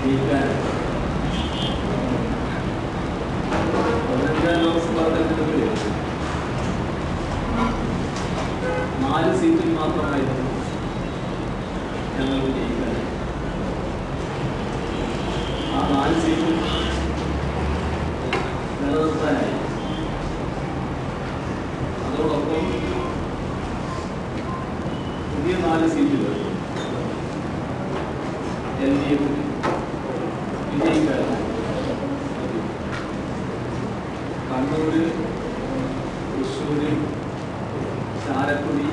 ജയിക്കാൻ 15ാം ലോക്സഭാ തെരഞ്ഞെടുപ്പിൽ 4 സീറ്റിൽ മാത്രമായിരുന്നു ഞങ്ങൾക്ക് ജയിക്കാൻ. ആ 4 സീറ്റും നിലനിർത്താനായി. അതോടൊപ്പം പുതിയ 4 സീറ്റുകൾ LDF വിജയിക്കാൻ. കണ്ണൂര്, തൃശ്ശൂര്, ചാലക്കുടി,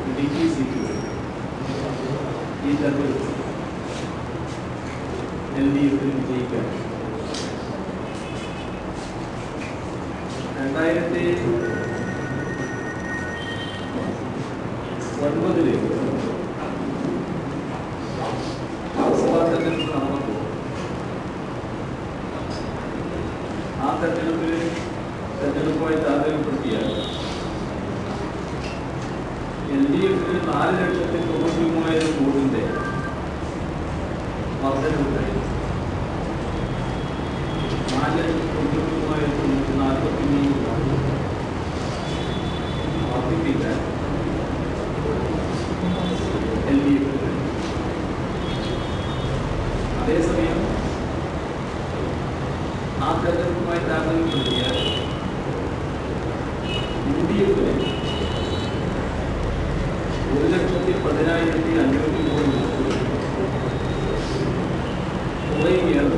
ഇടുക്കി സീറ്റുകൾ ഈ തെരഞ്ഞെടുപ്പ് LDF വിജയിക്കാൻ. 2009 ലോക്സഭാ തെരഞ്ഞെടുപ്പ് നടന്നപ്പോൾ ആ തെരഞ്ഞെടുപ്പുമായി താരതമ്യപ്പെടുത്തിയ LDF 4,93,000 വോട്ടിന്റെ വർധനവുണ്ടായി. 4,93,043 വർദ്ധിപ്പിക്കാൻ LDF. അതേസമയം ആ തെരഞ്ഞെടുപ്പുമായി താരതമ്യപ്പെടുത്തിയാൽ UDF 1,10,503 കുറയുകയാണ്.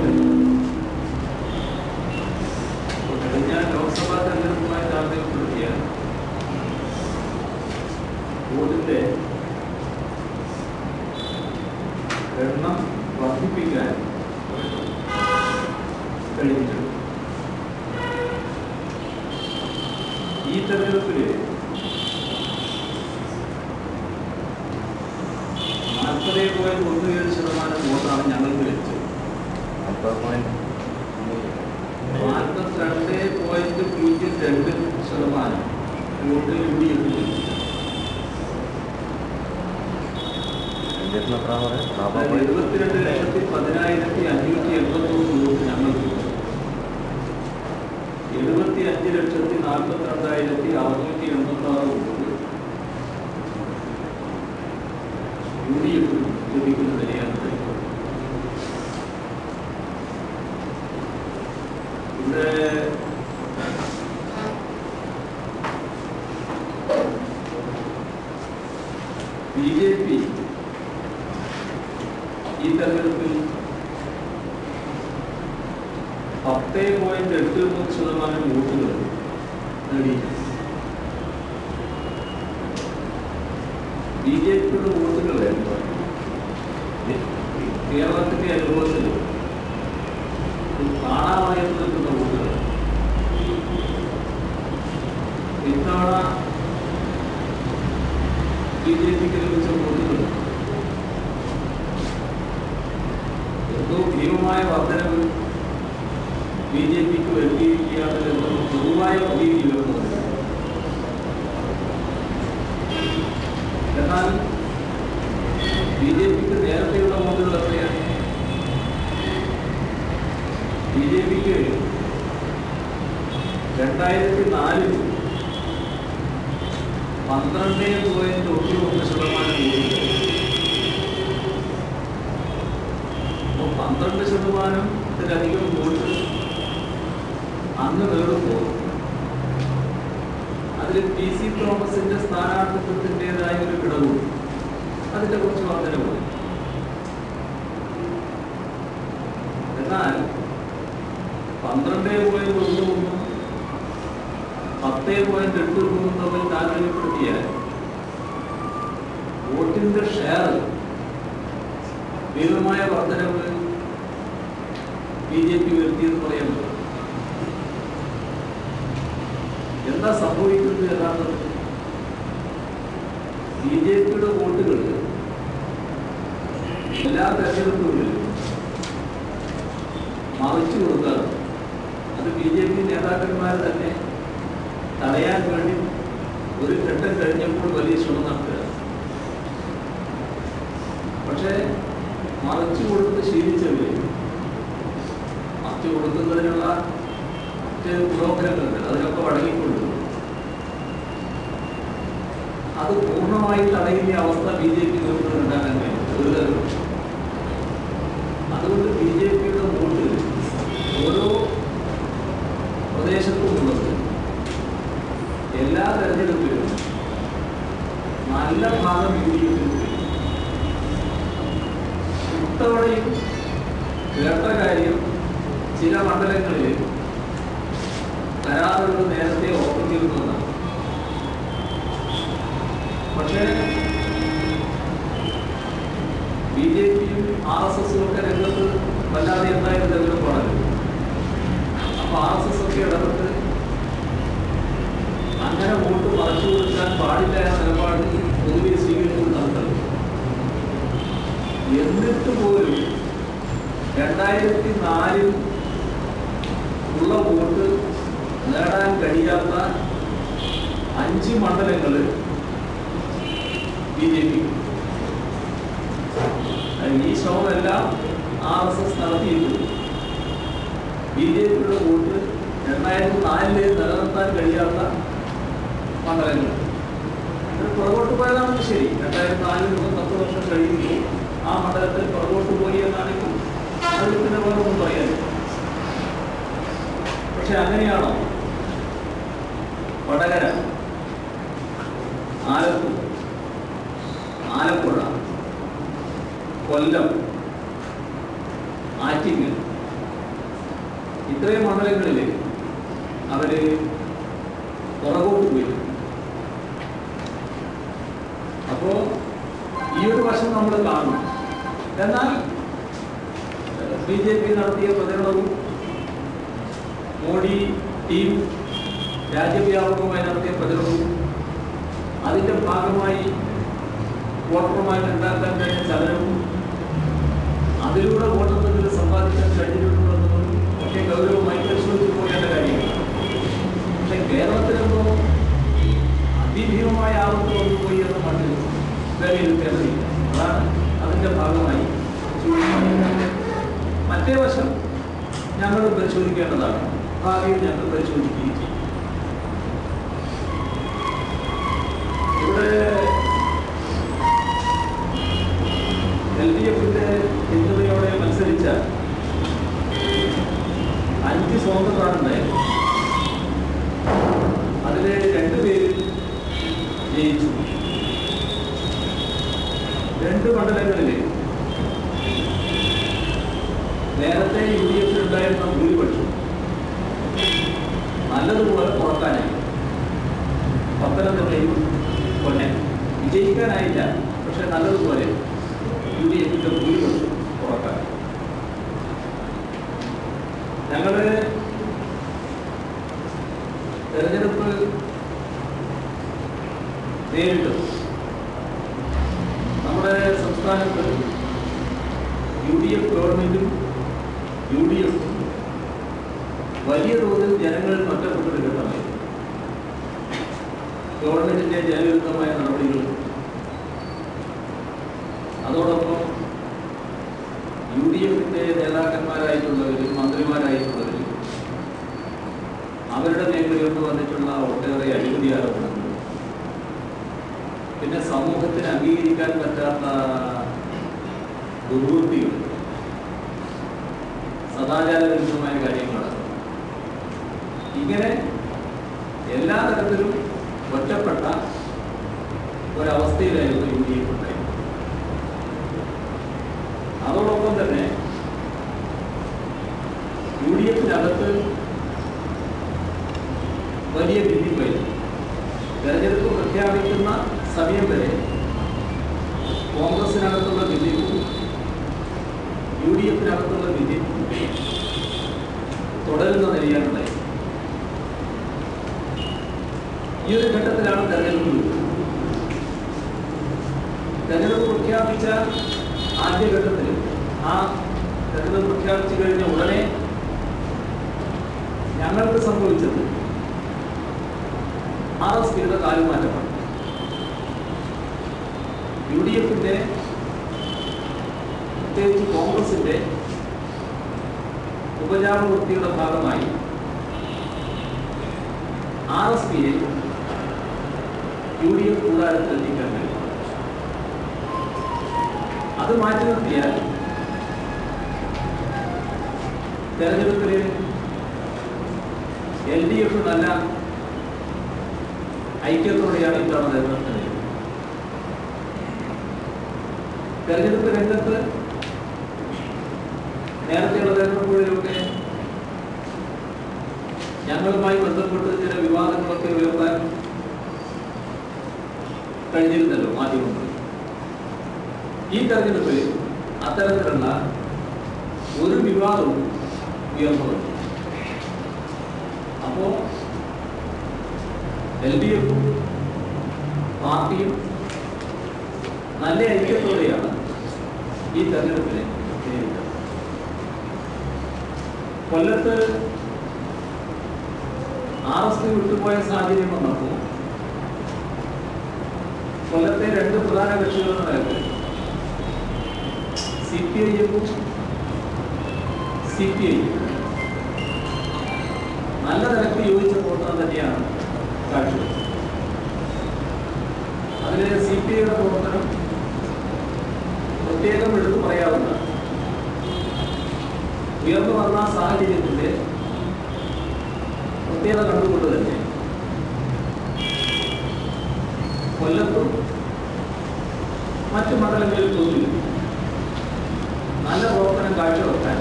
കഴിഞ്ഞ ലോക്സഭാ തെരഞ്ഞെടുപ്പുമായി താരതമ്യപ്പെടുത്തിയാൽ വോട്ടിന്റെ എണ്ണം വർദ്ധിപ്പിക്കാൻ കഴിഞ്ഞിട്ടുണ്ട്. ഈ തെരഞ്ഞെടുപ്പിൽ 40.17% വോട്ടാണ് ഞങ്ങൾക്ക് ലഭിച്ചത്. 42.02% വോട്ട് UDF ലഭിച്ചു. 72,10,583 വോട്ട് ഞങ്ങൾക്ക്. 75,42,686 വോട്ട് UDF ലഭിക്കുന്ന നിലയാണ്. ഇവിടെ BJP ഈ തെരഞ്ഞെടുപ്പിൽ 10.83% വോട്ടുകൾ നേടിയിട്ടുണ്ട്. BJPയുടെ വോട്ടുകൾ കേരളത്തിന്റെ അനുഭവത്തിൽ കാണാമായി നിൽക്കുന്ന വോട്ടുകൾ ഇത്തവണ BJPക്ക് ലഭിച്ച വോട്ടുകൾ എന്തോ ഭീമമായ വർധനവ് BJPക്ക് വരുത്തിയിരിക്കുകയാണ് എന്നൊരു പൊതുവായ പ്രതീതി ഉയർന്നത്. എന്നാൽ BJPക്ക് നേരത്തെയുള്ള വോട്ടുകൾ എത്രയാണ്? BJPക്ക് 2004 12.91% വോട്ടുകൾ. 12%-ത്തിലധികം വോട്ട് അന്ന് നേടുമ്പോൾ അതിൽ PC തോമസിന്റെ സ്ഥാനാർത്ഥിത്വത്തിൻ്റെതായ ഒരു വിടവും അതിന്റെ കുറച്ച് വർധനവ്. എന്നാൽ 12.11 10.83 തമ്മിൽ താരതമ്യപ്പെടുത്തിയാൽ വോട്ടിന്റെ ഷെയർ ഭീമമായ വർധനവ് BJP വരുത്തിയെന്ന് പറയാൻ പറ്റും. എന്താ സംഭവിക്കുന്നത്? യഥാർത്ഥത്തിൽ BJPയുടെ വോട്ടുകൾ എല്ലാ തെരഞ്ഞെടുപ്പുകളിലും മറിച്ചു കൊടുക്കാറ്. അത് BJP നേതാക്കന്മാർ തന്നെ തടയാൻ വേണ്ടി ഒരു ഘട്ടം കഴിഞ്ഞപ്പോൾ വലിയ ശ്രമം നടത്തുക. പക്ഷേ മറിച്ചു കൊടുത്ത് ശീലിച്ചവര് മറിച്ചു കൊടുക്കുന്നതിനുള്ള മറ്റ് പുരോഗമനങ്ങളുണ്ട്, അതിനൊക്കെ വഴങ്ങിക്കൊണ്ട് അത് പൂർണ്ണമായി തടയുന്ന അവസ്ഥ ബി ജെ പി ഉണ്ടാക്കാൻ കഴിയും ഒരു തരം. അതുകൊണ്ട് ബി ജെ പിയുടെ വോട്ട് ഓരോ പ്രദേശത്തുമുള്ളത് എല്ലാ തെരഞ്ഞെടുപ്പിലും നല്ല ഭാഗം യു ഡി എഫിൽ ഇത്തവണയും കേട്ട കാര്യം ചില മണ്ഡലങ്ങളിൽ കരാറുകൾ നേരത്തെ ഉറപ്പിച്ചിരുന്നതാണ്. പക്ഷേ ബി ജെ പിയും ആർ എസ് എസും ഒക്കെ രംഗത്ത് വല്ലാതെ എന്തായാലും തെരഞ്ഞെടുപ്പാണ്. അപ്പൊ ആർ എസ് എസ് ഒക്കെ ഇടപെട്ട് അങ്ങനെ വോട്ട് മറച്ചു കൊടുക്കാൻ പാടില്ല എന്ന നിലപാട് പൊതുവെ സ്വീകരിച്ചു നടത്തുന്നത്. എന്നിട്ട് പോലും 2004 ഉള്ള വോട്ട് നേടാൻ കഴിയാത്ത 5 മണ്ഡലങ്ങൾ ബി ജെ പി. ഈ ശ്രമമെല്ലാം ആർ എസ് എസ് നടത്തിയിട്ടുണ്ട്. ബി ജെ പിയുടെ വോട്ട് 2004 നിലനിർത്താൻ കഴിയാത്ത മണ്ഡലങ്ങൾ. പുറകോട്ട് പോയതാണ് ശരി. 2004 10 വർഷം കഴിയുന്നു ആ മണ്ഡലത്തിൽ പുറകോട്ട് പോയി എന്നാണെങ്കിൽ അതിൽ പിന്നെ വേറൊന്നും പറയാൻ. പക്ഷെ അങ്ങനെയാണോ? വടകര, ആലപ്പുഴ, കൊല്ലം, ആറ്റിങ്ങൽ ഇത്രയും മണ്ഡലങ്ങളിൽ അവര് പുറകോട്ട് പോയി. അപ്പോ ഈ ഒരു വശം നമ്മൾ കാണും. എന്നാൽ ബി ജെ പി നടത്തിയ പ്രചരണവും മോഡി ടീം രാജ്യവ്യാപകമായി നടത്തിയ പ്രചരണവും അതിൻ്റെ ഭാഗമായി വോട്ടർമാർക്ക് ഉണ്ടാക്കാൻ കഴിഞ്ഞ ചലനവും അതിലൂടെ വോട്ടർമാരിൽ സമ്പാദിക്കാൻ കഴിഞ്ഞിട്ടുണ്ടെന്നതും ഒക്കെ ഗൗരവമായി പരിശോധിച്ചു പോകേണ്ട കാര്യമാണ്. പക്ഷെ കേരളത്തിലെന്തോ അതിഭീമമായ ആപത്ത് കൊണ്ടുപോയി എന്ന മട്ടിൽ വിലയിരുത്തേണ്ടതില്ല. അതാണ് അതിൻ്റെ ഭാഗമായി മറ്റേ വശം ഞങ്ങൾ പരിശോധിക്കേണ്ടതാണ്. ഭാവിയിൽ ഞങ്ങൾ പരിശോധിക്കുകയും ചെയ്യും. ഇവിടെ എൽ ഡി എഫിന്റെ പിന്തുണയോടെ മത്സരിച്ച 5 സ്വതന്ത്രരാണുണ്ടായിരുന്നു. അതിലെ 2 പേര് ജയിച്ചു. 2 മണ്ഡലങ്ങളിൽ നേരത്തെ യു ഡി എഫിൽ ഉണ്ടായിരുന്ന ഭൂരിപക്ഷം നല്ലതുപോലെ കുറക്കാനായി. പത്തനംതിട്ടയും കൊല്ലം വിജയിക്കാനായില്ല, പക്ഷെ നല്ലതുപോലെ യു ഡി എഫിന്റെ ഭൂരിപക്ഷം കുറക്കാൻ. ഞങ്ങള് തെരഞ്ഞെടുപ്പ് നേരിട്ടു. നമ്മുടെ സംസ്ഥാനത്ത് യു ഡി എഫ് ഗവൺമെന്റും യു ഡി എഫും വലിയ തോതിൽ ജനങ്ങളിൽ ഒറ്റപ്പെട്ടൊരു ഘട്ടമായി. ഗവൺമെന്റിന്റെ ജനവിരുദ്ധമായ നടപടികളും അതോടൊപ്പം യു ഡി എഫിന്റെ നേതാക്കന്മാരായിട്ടുള്ളവരും മന്ത്രിമാരായിട്ടുള്ളവരും അവരുടെ മേഖലയിൽ വന്നിട്ടുള്ള ഒട്ടേറെ അഴിമതി ആരോപണങ്ങൾ, പിന്നെ സമൂഹത്തിന് അംഗീകരിക്കാൻ പറ്റാത്ത ദുർവൃത്തികൾ, സദാചാരവിരുദ്ധമായ കാര്യങ്ങളാണ്. ഇങ്ങനെ എല്ലാ തരത്തിലും ഒറ്റപ്പെട്ട ഒരവസ്ഥയിലായിരുന്നു യു ഡി എഫ് ഉണ്ടായിരുന്നത്. അതോടൊപ്പം തന്നെ യു ഡി എഫിനകത്ത് വലിയ ഭിന്നിപ്പായിരുന്നു. തെരഞ്ഞെടുപ്പ് പ്രഖ്യാപിക്കുന്ന സമയം വരെ കോൺഗ്രസിനകത്തുള്ള ഭിന്നിപ്പും യു ഡി എഫിനകത്തുള്ള ഭിന്നിപ്പും തുടരുന്ന നിലയാണുണ്ടായത്. ഈ ഒരു ഘട്ടത്തിലാണ് തെരഞ്ഞെടുപ്പ് പ്രഖ്യാപിച്ച ആദ്യഘട്ടത്തിൽ ആ തെരഞ്ഞെടുപ്പ് പ്രഖ്യാപിച്ചു കഴിഞ്ഞ ഉടനെ ഞങ്ങൾക്ക് സംഭവിച്ചത് ആർ എസ് പിയുടെ കാലുമാറ്റമാണ്. യു ഡി എഫിന്റെ പ്രത്യേകിച്ച് കോൺഗ്രസിന്റെ ഉപജാപവൃത്തിയുടെ ഭാഗമായി RSPയെ UDF കൂടാരത്തിലെത്തിക്കാൻ കഴിയും. അത് മാറ്റി നിർത്തിയാൽ തെരഞ്ഞെടുപ്പിൽ LDF നല്ല ഐക്യത്തോടെയാണ് ഇത്തവണ തെരഞ്ഞെടുപ്പ്. തെരഞ്ഞെടുപ്പ് രംഗത്ത് നേരത്തെയുള്ള തെരഞ്ഞെടുപ്പുകളിലൊക്കെ ഞങ്ങളുമായി ബന്ധപ്പെട്ട് ചില വിവാദങ്ങളൊക്കെ ഉയർത്താൻ കഴിഞ്ഞിരുന്നല്ലോ മാധ്യമങ്ങൾ. ഈ തെരഞ്ഞെടുപ്പിൽ അത്തരത്തിലുള്ള ഒരു വിവാദവും ഉയർന്നു. അപ്പോ LDF പാർട്ടിയും നല്ല ഐക്യത്തോടെയാണ് ഈ തെരഞ്ഞെടുപ്പിനെ നേരിട്ടത്. കൊല്ലത്ത് RSP വിട്ടുപോയ സാഹചര്യം വന്നപ്പോൾ കൊല്ലത്തെ രണ്ട് പ്രധാന കക്ഷികൾ എന്ന നിലയ്ക്ക് CPIയും CPIയും നല്ല നിലയ്ക്ക് യോജിച്ച പ്രവർത്തനം തന്നെയാണ് കാഴ്ചവെച്ചത്. അതിലെ CPIയുടെ പ്രവർത്തനം പ്രത്യേകം എടുത്തു പറയാവുന്ന ഉയർന്നു വന്ന സാഹചര്യത്തിന്റെ പ്രത്യേകത കണ്ടുകൊണ്ട് തന്നെ കൊല്ലത്തും മറ്റു മണ്ഡലങ്ങളിൽ തോന്നില്ല നല്ല പ്രവർത്തനം കാഴ്ചവെക്കാൻ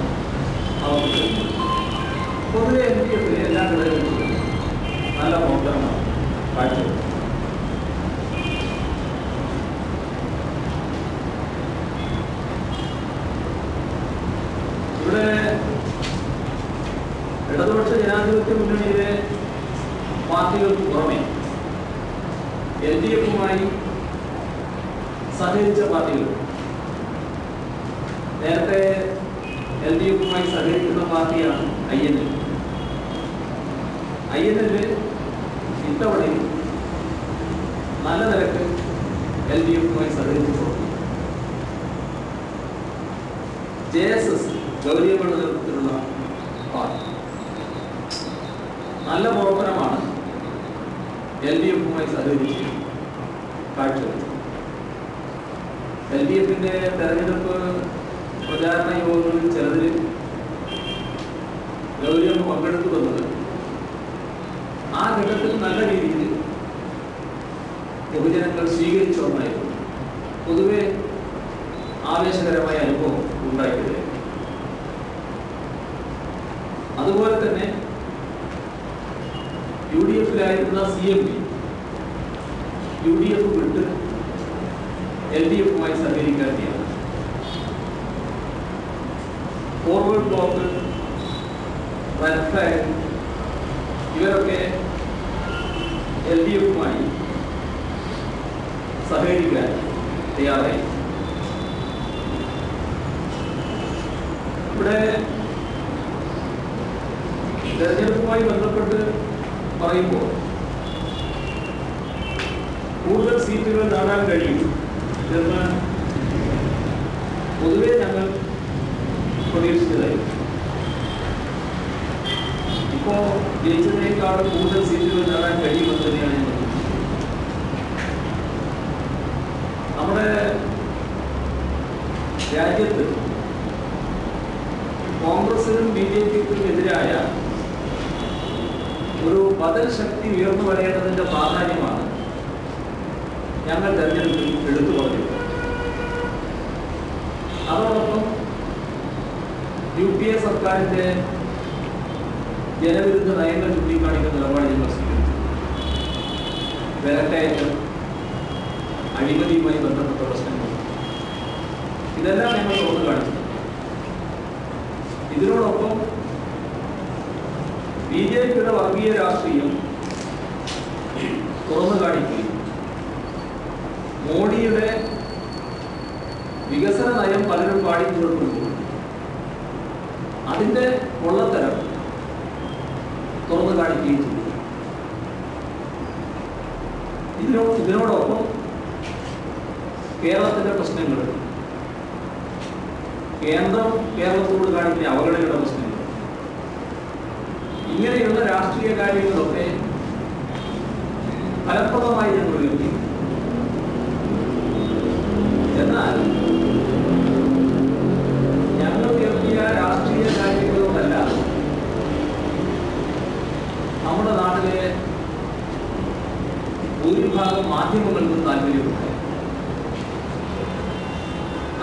അവർക്ക് പൊതുവെ LDFിലെ എല്ലാ ഘടകങ്ങളിലും നല്ല പ്രവർത്തനമാണ് കാഴ്ചവെക്കുന്നത്. ഇവിടെ ഇടതുപക്ഷ ജനാധിപത്യ മുന്നണിയിലെ പാർട്ടികൾക്ക് പുറമെ LDFുമായി സഹകരിച്ച പാർട്ടികൾ, നേരത്തെ LDFുമായി സഹകരിക്കുന്ന പാർട്ടിയാണ് INL. ഇത്തവണയും നല്ല നിലക്ക് LDFുമായി സഹകരിച്ചു. JSS ഗൗരിയമ്മയുടെ നേതൃത്വത്തിലുള്ള പാർട്ടി നല്ല പ്രവർത്തനമാണ് LDFുമായി സഹകരിച്ച് കാഴ്ചവെച്ചത്. LDFിന്റെ തെരഞ്ഞെടുപ്പ് പ്രചാരണ യോഗങ്ങളിൽ ചിലതിൽ ഗൗരിയമ്മ പങ്കെടുത്തു വന്നത് ആ ഘട്ടത്തിൽ നല്ല രീതിയിൽ ബഹുജനങ്ങൾ സ്വീകരിച്ച ഒന്നായിരുന്നു. പൊതുവെ ആവേശകരമായ അനുഭവം ഉണ്ടായിട്ടില്ല. അതുപോലെ തന്നെ UDFിലായിരുന്ന CMP UDF വിട്ട് LDFുമായി സഹകരിക്കാൻ തയ്യാറാണ്. ഫോർവേഡ് ബ്ലോക്ക്, റെഡ് ഫ്ലാഗ് ഇവരൊക്കെ LDFുമായി സഹകരിക്കാൻ തയ്യാറായി. ഇവിടെ തെരഞ്ഞെടുപ്പുമായി ബന്ധപ്പെട്ട് പറയുമ്പോൾ കൂടുതൽ സീറ്റുകൾ നേടാൻ കഴിയും എന്ന് പൊതുവെ ഞങ്ങൾ പ്രതീക്ഷിച്ചതായി. ഇപ്പോ ജയിച്ചതിനേക്കാളും കൂടുതൽ സീറ്റുകൾ നേടാൻ കഴിയുമെന്ന് തന്നെയാണ് ഞാൻ പറയുന്നത്. നമ്മുടെ രാജ്യത്ത് കോൺഗ്രസിനും BJPക്കും എതിരായ ഒരു ബദൽ ശക്തി ഉയർന്നു വരേണ്ടതിന്റെ പ്രാധാന്യമാണ് ഞങ്ങൾ തെരഞ്ഞെടുപ്പിൽ എടുത്തു പറഞ്ഞത്. അതോടൊപ്പം UPA സർക്കാരിന്റെ ജനവിരുദ്ധ നയങ്ങൾ ചൂണ്ടിക്കാണിക്കുന്ന നിലപാട് ഞങ്ങൾ സ്വീകരിച്ചു. വിലക്കയറ്റം, അഴിമതിയുമായി ബന്ധപ്പെട്ട പ്രശ്നങ്ങൾ, ഇതെല്ലാം ഞങ്ങൾ തുറന്നു കാണിച്ചു. ഇതിനോടൊപ്പം BJPയുടെ വർഗീയ രാഷ്ട്രീയം തുറന്നു കാണിക്കുകയും മോഡിയുടെ വികസന നയം പലരും പാടിക്കൊടുക്കുമ്പോൾ അതിന്റെ കൊള്ളത്തരം തുറന്നു കാണിക്കുകയും ചെയ്തു. ഇതിനോടൊപ്പം കേരളത്തിന്റെ പ്രശ്നങ്ങൾ കേന്ദ്രം കേരളത്തോട് കാണിക്കുന്ന അവഗണനയുടെ പ്രശ്നങ്ങൾ, ഇങ്ങനെയുള്ള രാഷ്ട്രീയ കാര്യങ്ങളൊക്കെ ഫലപ്രദമായി ഞങ്ങൾ ഉയർത്തി. എന്നാൽ ഞങ്ങൾ ഉയർത്തിയ രാഷ്ട്രീയ കാര്യങ്ങളൊന്നല്ല നമ്മുടെ നാട്ടിലെ ഭൂരിഭാഗം മാധ്യമങ്ങൾക്ക് താല്പര്യമുണ്ട്.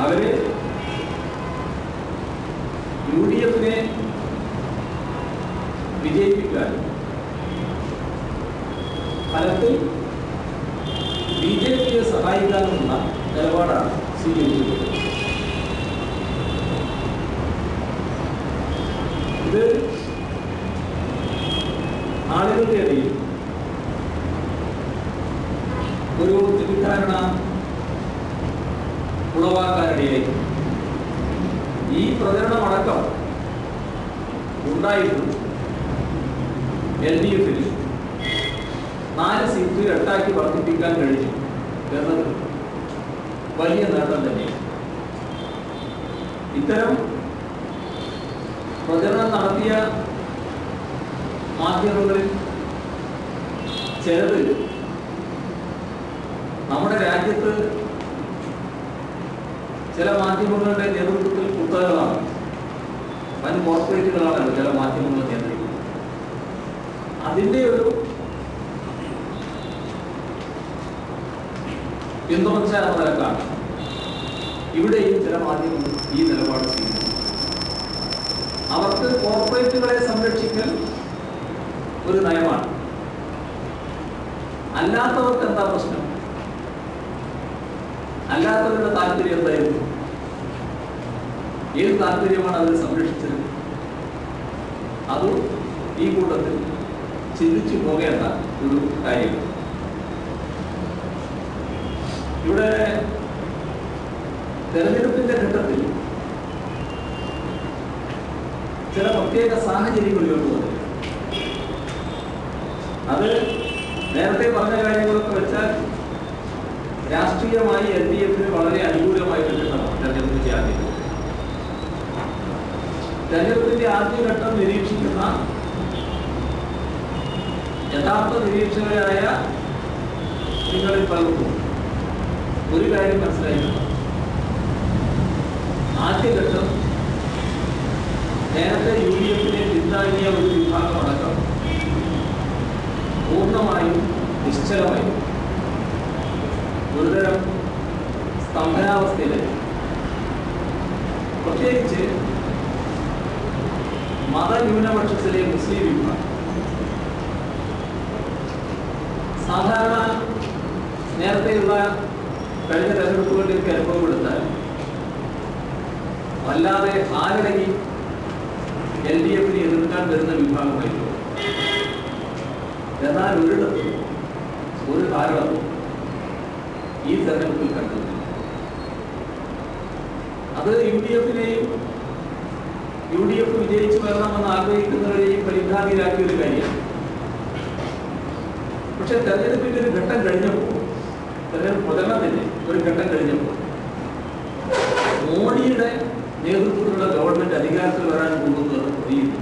അവര് UDF-നെ വിജയിപ്പിക്കാൻ ഫലത്തിൽ BJP-യെ സഹായിക്കാനുള്ള നിലപാടാണ് സ്വീകരിച്ചത്. ഇത് ആളുകളുടെ ഇടയിൽ ഒരു തെറ്റിദ്ധാരണ ഉളവാക്കാനിടയായി. ഈ പ്രചരണമടക്കം ഉണ്ടായിട്ടുണ്ട്. LDF-ൽ 4 സീറ്റ് 8 വർദ്ധിപ്പിക്കാൻ കഴിഞ്ഞു എന്നത് വലിയ നേട്ടം തന്നെയാണ്. ഇത്തരം പ്രചരണം നടത്തിയ മാധ്യമങ്ങളിൽ ചിലത് നമ്മുടെ രാജ്യത്ത് ചില മാധ്യമങ്ങളുടെ നേതൃത്വത്തിൽ കുത്തകകളാണ്, വൻ കോർപ്പറേറ്റുകളാണ് ചില മാധ്യമങ്ങൾ നിയന്ത്രിക്കുന്നത്. അതിൻ്റെ ഒരു പിന്തുണച്ച നിലക്കാണ് ഇവിടെയും ചില മാധ്യമങ്ങൾ ഈ നിലപാട് സ്വീകരിക്കുന്നത്. അവർക്ക് കോർപ്പറേറ്റുകളെ സംരക്ഷിക്കൽ ഒരു നയമാണ്. അല്ലാത്തവർക്ക് എന്താ പ്രശ്നം? അല്ലാത്തവരുടെ താല്പര്യം എന്തായിരുന്നു? ഏത് താല്പര്യമാണ് അവർ സംരക്ഷിച്ചത്? അത് ഈ കൂട്ടത്തിൽ ചിന്തിച്ചു പോകേണ്ട ഒരു കാര്യമാണ്. ഇവിടെ തെരഞ്ഞെടുപ്പിന്റെ ഘട്ടത്തിൽ ചില പ്രത്യേക സാഹചര്യങ്ങൾ ഉയർന്നു വന്നില്ല. അത് നേരത്തെ പറഞ്ഞ കാര്യങ്ങളൊക്കെ വെച്ചാൽ രാഷ്ട്രീയമായി LDF-ന് വളരെ അനുകൂലമായ ഒരു ഘട്ടമാണ് തെരഞ്ഞെടുപ്പിന്റെ ആദ്യം. തെരഞ്ഞെടുപ്പിന്റെ ആദ്യഘട്ടം നിരീക്ഷിക്കുന്ന യഥാർത്ഥ നിരീക്ഷകരായ നിങ്ങളിൽ പലർക്കും ഒരു കാര്യം മനസ്സിലായിട്ടുണ്ട്. ആദ്യഘട്ടം നേരത്തെ UDF-നെ പിന്താങ്ങിയ ഒരു വിഭാഗമടക്കം പൂർണ്ണമായും നിശ്ചലമായും ഒരുതരം സ്തംഭനാവസ്ഥയിലായി. പ്രത്യേകിച്ച് മതന്യൂനപക്ഷത്തിലെ മുസ്ലിം വിഭാഗം. സാധാരണ നേരത്തെയുള്ള കഴിഞ്ഞ തെരഞ്ഞെടുപ്പുകളിലേക്ക് അനുഭവപ്പെടുത്താൻ വല്ലാതെ ആരടങ്ങി LDF-നെ എതിർക്കാൻ വരുന്ന വിഭാഗമായിരുന്നു. എന്നാൽ ഒരിടത്തും ഒരു കാരണവും ഈ തെരഞ്ഞെടുപ്പിൽ കണ്ടത് അത് UDF-നെയും UDF വിജയിച്ചു വരണമെന്ന് ആഗ്രഹിക്കുന്നവരെയും പരിഭ്രാന്തിയിലാക്കിയ ഒരു കാര്യമാണ്. പക്ഷെ തെരഞ്ഞെടുപ്പിന്റെ ഒരു ഘട്ടം കഴിഞ്ഞപ്പോൾ, തെരഞ്ഞെടുപ്പ് പ്രചരണത്തിന്റെ ഒരു ഘട്ടം കഴിഞ്ഞപ്പോൾ മോഡിയുടെ നേതൃത്വത്തിലുള്ള ഗവൺമെന്റ് അധികാരത്തിൽ വരാൻ പോകുന്നത് പ്രതീതി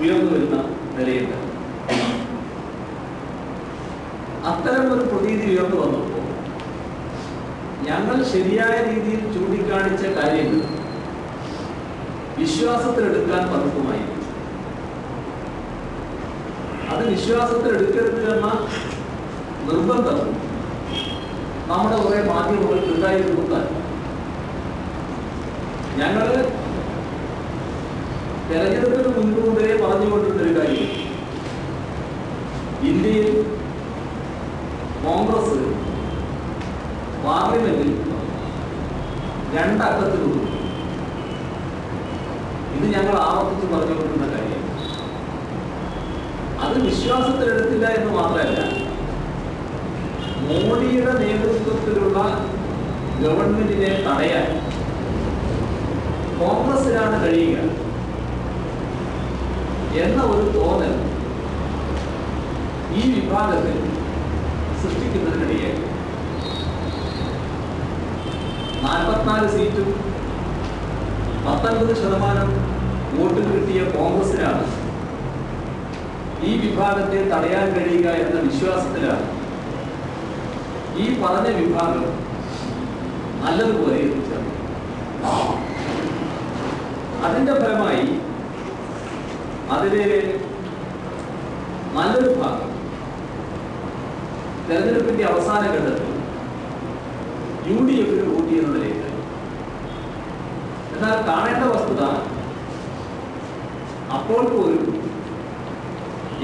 ഉയർന്നു വരുന്ന നിലയുണ്ട്. അത്തരം ഒരു പ്രതീതി ഉയർന്നു വന്നപ്പോൾ ഞങ്ങൾ ശരിയായ രീതിയിൽ ചൂണ്ടിക്കാണിച്ച കാര്യങ്ങൾ വിശ്വാസത്തിലെടുക്കാൻ പലർക്കുമായി. അത് വിശ്വാസത്തിലെടുക്കരുത് എന്ന നിർബന്ധം നമ്മുടെ കുറെ മാധ്യമങ്ങൾക്ക് ഉണ്ടായിരുന്നാൽ ഞങ്ങൾ തെരഞ്ഞെടുപ്പിന് മുൻകൂട്ടിയെ പറഞ്ഞുകൊണ്ടിരുന്നൊരു കാര്യം, ഇന്ത്യയിൽ കോൺഗ്രസ് പാർലമെന്റിൽ 2 അക്കത്തിലുള്ളൂ. ഇത് ഞങ്ങൾ ആവർത്തിച്ച് പറഞ്ഞുകൊണ്ടിരുന്ന കാര്യം. അത് വിശ്വാസത്തിലെടുത്തില്ല എന്ന് മാത്രമല്ല, മോഡിയുടെ നേതൃത്വത്തിലുള്ള ഗവൺമെന്റിനെ തടയാൻ കോൺഗ്രസിനാണ് കഴിയുക എന്ന ഒരു തോന്നൽ ഈ വിഭാഗത്തിൽ സൃഷ്ടിക്കുന്നതിനിടയായി 44 സീറ്റും 19% വോട്ട് കിട്ടിയ കോൺഗ്രസിനാണ് ഈ വിഭാഗത്തെ തടയാൻ കഴിയുക എന്ന വിശ്വാസത്തിലാണ് ഈ പറഞ്ഞ വിഭാഗം നല്ലതുപോലെ എത്തിച്ചത്. അതിന്റെ ഫലമായി അതിലെ നല്ലൊരു ഭാഗം തെരഞ്ഞെടുപ്പിന്റെ അവസാന ഘട്ടത്തിൽ UDF വോട്ട് ചെയ്യുന്നതിലേക്ക്. എന്നാൽ കാണേണ്ട വസ്തുത അപ്പോൾ പോലും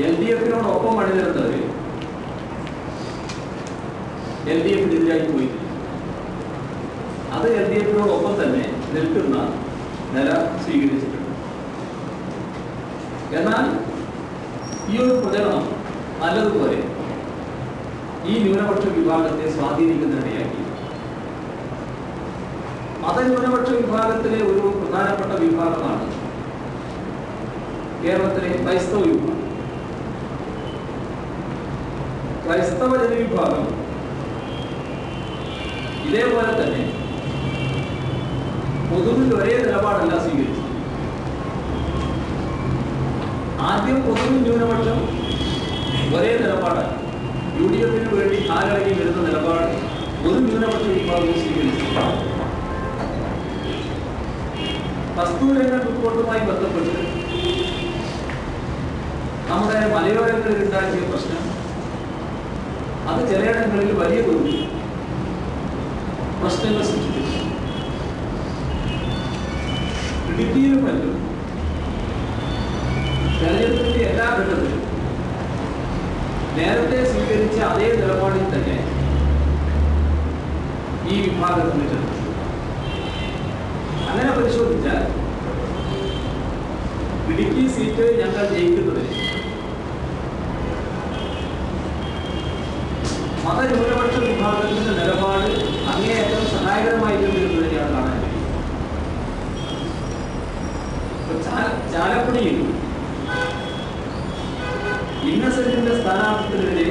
LDF-നോടൊപ്പം അണിനിരന്നവര് LDF-നെതിരായി പോയിട്ടില്ല. അത് LDF-നോടൊപ്പം തന്നെ നിൽക്കുന്ന നില സ്വീകരിച്ചിട്ടുണ്ട്. എന്നാൽ ഈ ഒരു പ്രചരണം നല്ലതുപോലെ ഈ ന്യൂനപക്ഷ വിഭാഗത്തെ സ്വാധീനിക്കുന്നതിനിടയാക്കി. മതന്യൂനപക്ഷ വിഭാഗത്തിലെ ഒരു പ്രധാനപ്പെട്ട വിഭാഗമാണ് കേരളത്തിലെ ക്രൈസ്തവ വിഭാഗം. ക്രൈസ്തവ ജനവിഭാഗം ഇതേപോലെ തന്നെ പൊതുവിൽ ഒരേ നിലപാടല്ല സ്വീകരിച്ചു. ആദ്യം പൊതുവിൽ ന്യൂനപക്ഷം ഒരേ നിലപാടാണ്. UDF-ന് വേണ്ടി കാലടങ്ങി വരുന്ന നിലപാട് ഒരു ന്യൂനപക്ഷ വിഭാഗവും സ്വീകരിച്ചു. കസ്തൂരിരംഗൻ റിപ്പോർട്ടുമായി ബന്ധപ്പെട്ട് നമ്മുടെ മലയോരങ്ങളിൽ ഉണ്ടാക്കിയ പ്രശ്നം അത് ചിലയിടങ്ങളിൽ വലിയ തോതിൽ പ്രശ്നങ്ങൾ സൃഷ്ടിച്ചു. ഇടുക്കിയിലും മറ്റും തെരഞ്ഞെടുപ്പിന്റെ എല്ലാ ഘട്ടത്തിലും നേരത്തെ സ്വീകരിച്ച അതേ നിലപാടിൽ തന്നെ ഈ വിഭാഗത്തിന് ചെന്നു. അങ്ങനെ പരിശോധിച്ചാൽ ഇടുക്കി സീറ്റ് ഞങ്ങൾ ജയിക്കുന്നതിന് മതന്യൂനപക്ഷ വിഭാഗത്തിന്റെ നിലപാട് അങ്ങേയറ്റം സഹായകരമായിരുന്നിരുന്നതിനെയാണ് കാണാൻ കഴിയും. ചാലക്കുടിയിൽ ഇന്നസെന്റിന്റെ സ്ഥാനാർത്ഥിത്വത്തിനെതിരെ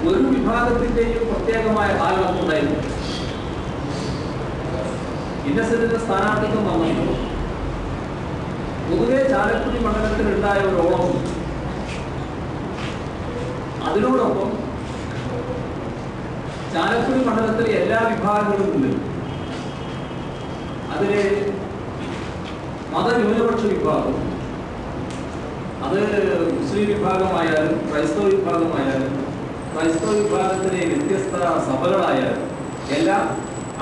ഒരു വിഭാഗത്തിന്റെയും പ്രത്യേകമായ കാലഘട്ടമുണ്ടായിരുന്നു. ഇന്നസെന്റിന്റെ സ്ഥാനാർത്ഥിത്വം വന്നപ്പോൾ പൊതുവെ ചാലക്കുടി മണ്ഡലത്തിൽ ഉണ്ടായ ഒരു ഓളം, അതിനോടൊപ്പം ചാലക്കുടി മണ്ഡലത്തിലെ എല്ലാ വിഭാഗങ്ങളും നിന്നും അതിലെ മതന്യൂനപക്ഷ വിഭാഗം, അത് മുസ്ലിം വിഭാഗമായാലും ക്രൈസ്തവ വിഭാഗമായാലും ക്രൈസ്തവ വിഭാഗത്തിലെ വ്യത്യസ്ത സഭകളായാലും എല്ലാം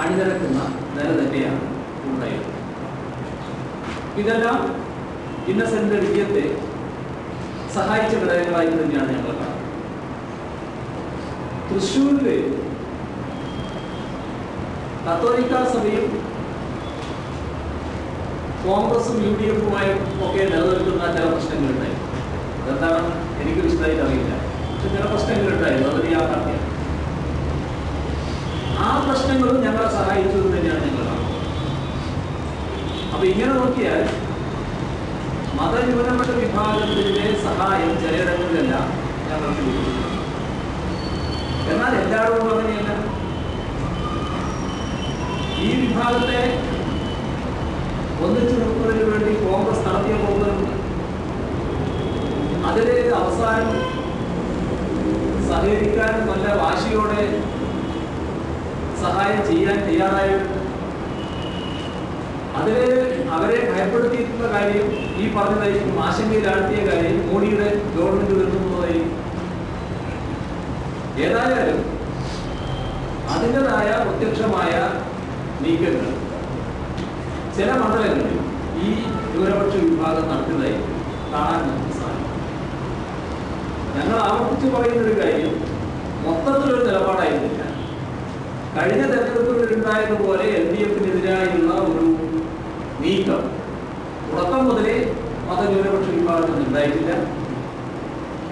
അണിനിരക്കുന്ന നില തന്നെയാണ് ഉണ്ടായത്. ഇതെല്ലാം ഇന്നസെന്റിന്റെ വിജയത്തെ സഹായിച്ച ഘടകങ്ങളായി തന്നെയാണ് ഞങ്ങൾ കാണുന്നത്. തൃശ്ശൂരില് കത്തോലിക്ക സഭയും കോൺഗ്രസും UDF-ഉമായും ഒക്കെ നിലനിൽക്കുന്ന ചില പ്രശ്നങ്ങളുണ്ടായി. അതെന്താണ് എനിക്ക് വിശദമായിട്ട് അറിയില്ല. പക്ഷെ ചില പ്രശ്നങ്ങളുണ്ടായിരുന്നു. അതൊരു യാഥാർത്ഥ്യമാണ്. ആ പ്രശ്നങ്ങളും ഞങ്ങളെ സഹായിച്ചു എന്ന് തന്നെയാണ് ഞങ്ങൾ കാണുന്നത്. അപ്പൊ ഇങ്ങനെ നോക്കിയാൽ മതന്യൂനപക്ഷ വിഭാഗത്തിന്റെ സഹായം ചിലയിടങ്ങളിലെല്ലാം ഞങ്ങൾക്ക് ലഭിക്കുന്നു. എന്നാൽ എല്ലാവരും അങ്ങനെയല്ല. ഈ വിഭാഗത്തെ ഒന്നിച്ചു നിർത്തുന്നതിന് വേണ്ടി കോൺഗ്രസ് നടത്തിയ പ്രവർത്തനമുണ്ട്. അതിലെ അവസാനം സഹകരിക്കാൻ നല്ല വാശിയോടെ സഹായം ചെയ്യാൻ തയ്യാറായവരുണ്ട്. അതിലെ അവരെ ഭയപ്പെടുത്തിയിട്ടുള്ള കാര്യം, ഈ പറഞ്ഞതായിരിക്കും ആശങ്കയിലാഴ്ത്തിയ കാര്യം മോഡിയുടെ ഗവൺമെന്റ് വരുന്നതായിരിക്കും. ഏതായാലും അതിൻ്റെതായ പ്രത്യക്ഷമായ നീക്കങ്ങൾ ചില മണ്ഡലങ്ങളിൽ ഈ ന്യൂനപക്ഷ വിഭാഗം നടത്തുന്നതായി കാണാൻ നമുക്ക് സാധിക്കും. ഞങ്ങൾ ആവർത്തിച്ച് പറയുന്നൊരു കാര്യം, മൊത്തത്തിലൊരു നിലപാടായിരുന്നില്ല. കഴിഞ്ഞ തെരഞ്ഞെടുപ്പുകളിൽ ഉണ്ടായതുപോലെ LDF-നെതിരായുള്ള ഒരു നീക്കം തുടക്കം മുതലേ മതന്യൂനപക്ഷ വിഭാഗത്തിൽ ഉണ്ടായിട്ടില്ല.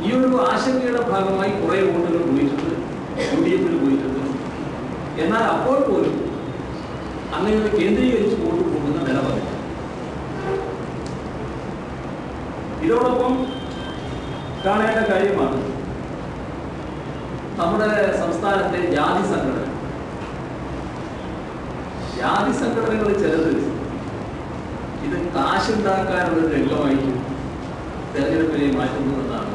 ഈ ഒരു ആശങ്കയുടെ ഭാഗമായി കുറെ വോട്ടുകൾ പോയിട്ടുണ്ട്, UDF-ൽ പോയിട്ടുണ്ട്. എന്നാൽ അപ്പോൾ പോലും അങ്ങനെ ഒരു കേന്ദ്രീകരിച്ച് വോട്ട് പോകുന്ന നില വന്നു. ഇതോടൊപ്പം കാണേണ്ട കാര്യമാണ് നമ്മുടെ സംസ്ഥാനത്തെ ജാതി സംഘടന. ജാതി സംഘടനകൾ ചിലത് ഇത് കാശുണ്ടാക്കാനുള്ള രംഗമായിട്ട് തെരഞ്ഞെടുപ്പിനെ മാറ്റുന്നു എന്നാണ്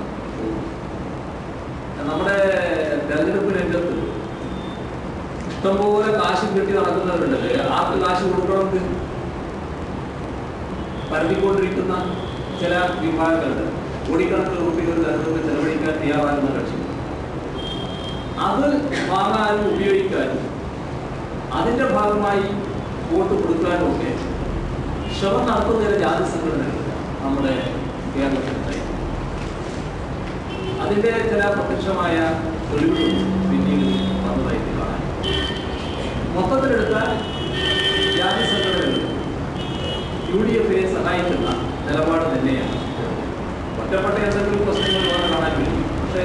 നമ്മുടെ തെരഞ്ഞെടുപ്പ് രംഗത്ത് ഇഷ്ടംപോലെ കാശ് കെട്ടി നടക്കുന്നവരുണ്ടല്ലേ, ആർക്ക് കാശ് കൊടുക്കണമെന്ന് പരത്തിക്കൊണ്ടിരിക്കുന്ന ചില വിഭാഗങ്ങളുണ്ട്. കോടിക്കണക്കിന് രൂപകൾ തെരഞ്ഞെടുപ്പ് ചെലവഴിക്കാൻ തയ്യാറാകുന്ന കക്ഷി അത് വാങ്ങാനും ഉപയോഗിക്കാനും അതിന്റെ ഭാഗമായി വോട്ട് കൊടുക്കാനും ഒക്കെ ശ്രമം നടത്തുന്ന ചില ജാതി സംഘടനകൾ നമ്മുടെ കേരളത്തിലുണ്ടായി. അതിന്റെ ചില പ്രത്യക്ഷമായ തെളിവുകളും പിന്നീട് വന്നതായിട്ട് കാണാൻ. മൊത്തത്തിലെടുത്താൽ ജാതി സംഘടനകൾ UDF-നെ സഹായിക്കുന്ന നിലപാട് തന്നെയാണ്. ഒറ്റപ്പെട്ട എന്തെങ്കിലും പ്രശ്നങ്ങൾ പോലെ കാണാൻ കഴിയും, പക്ഷേ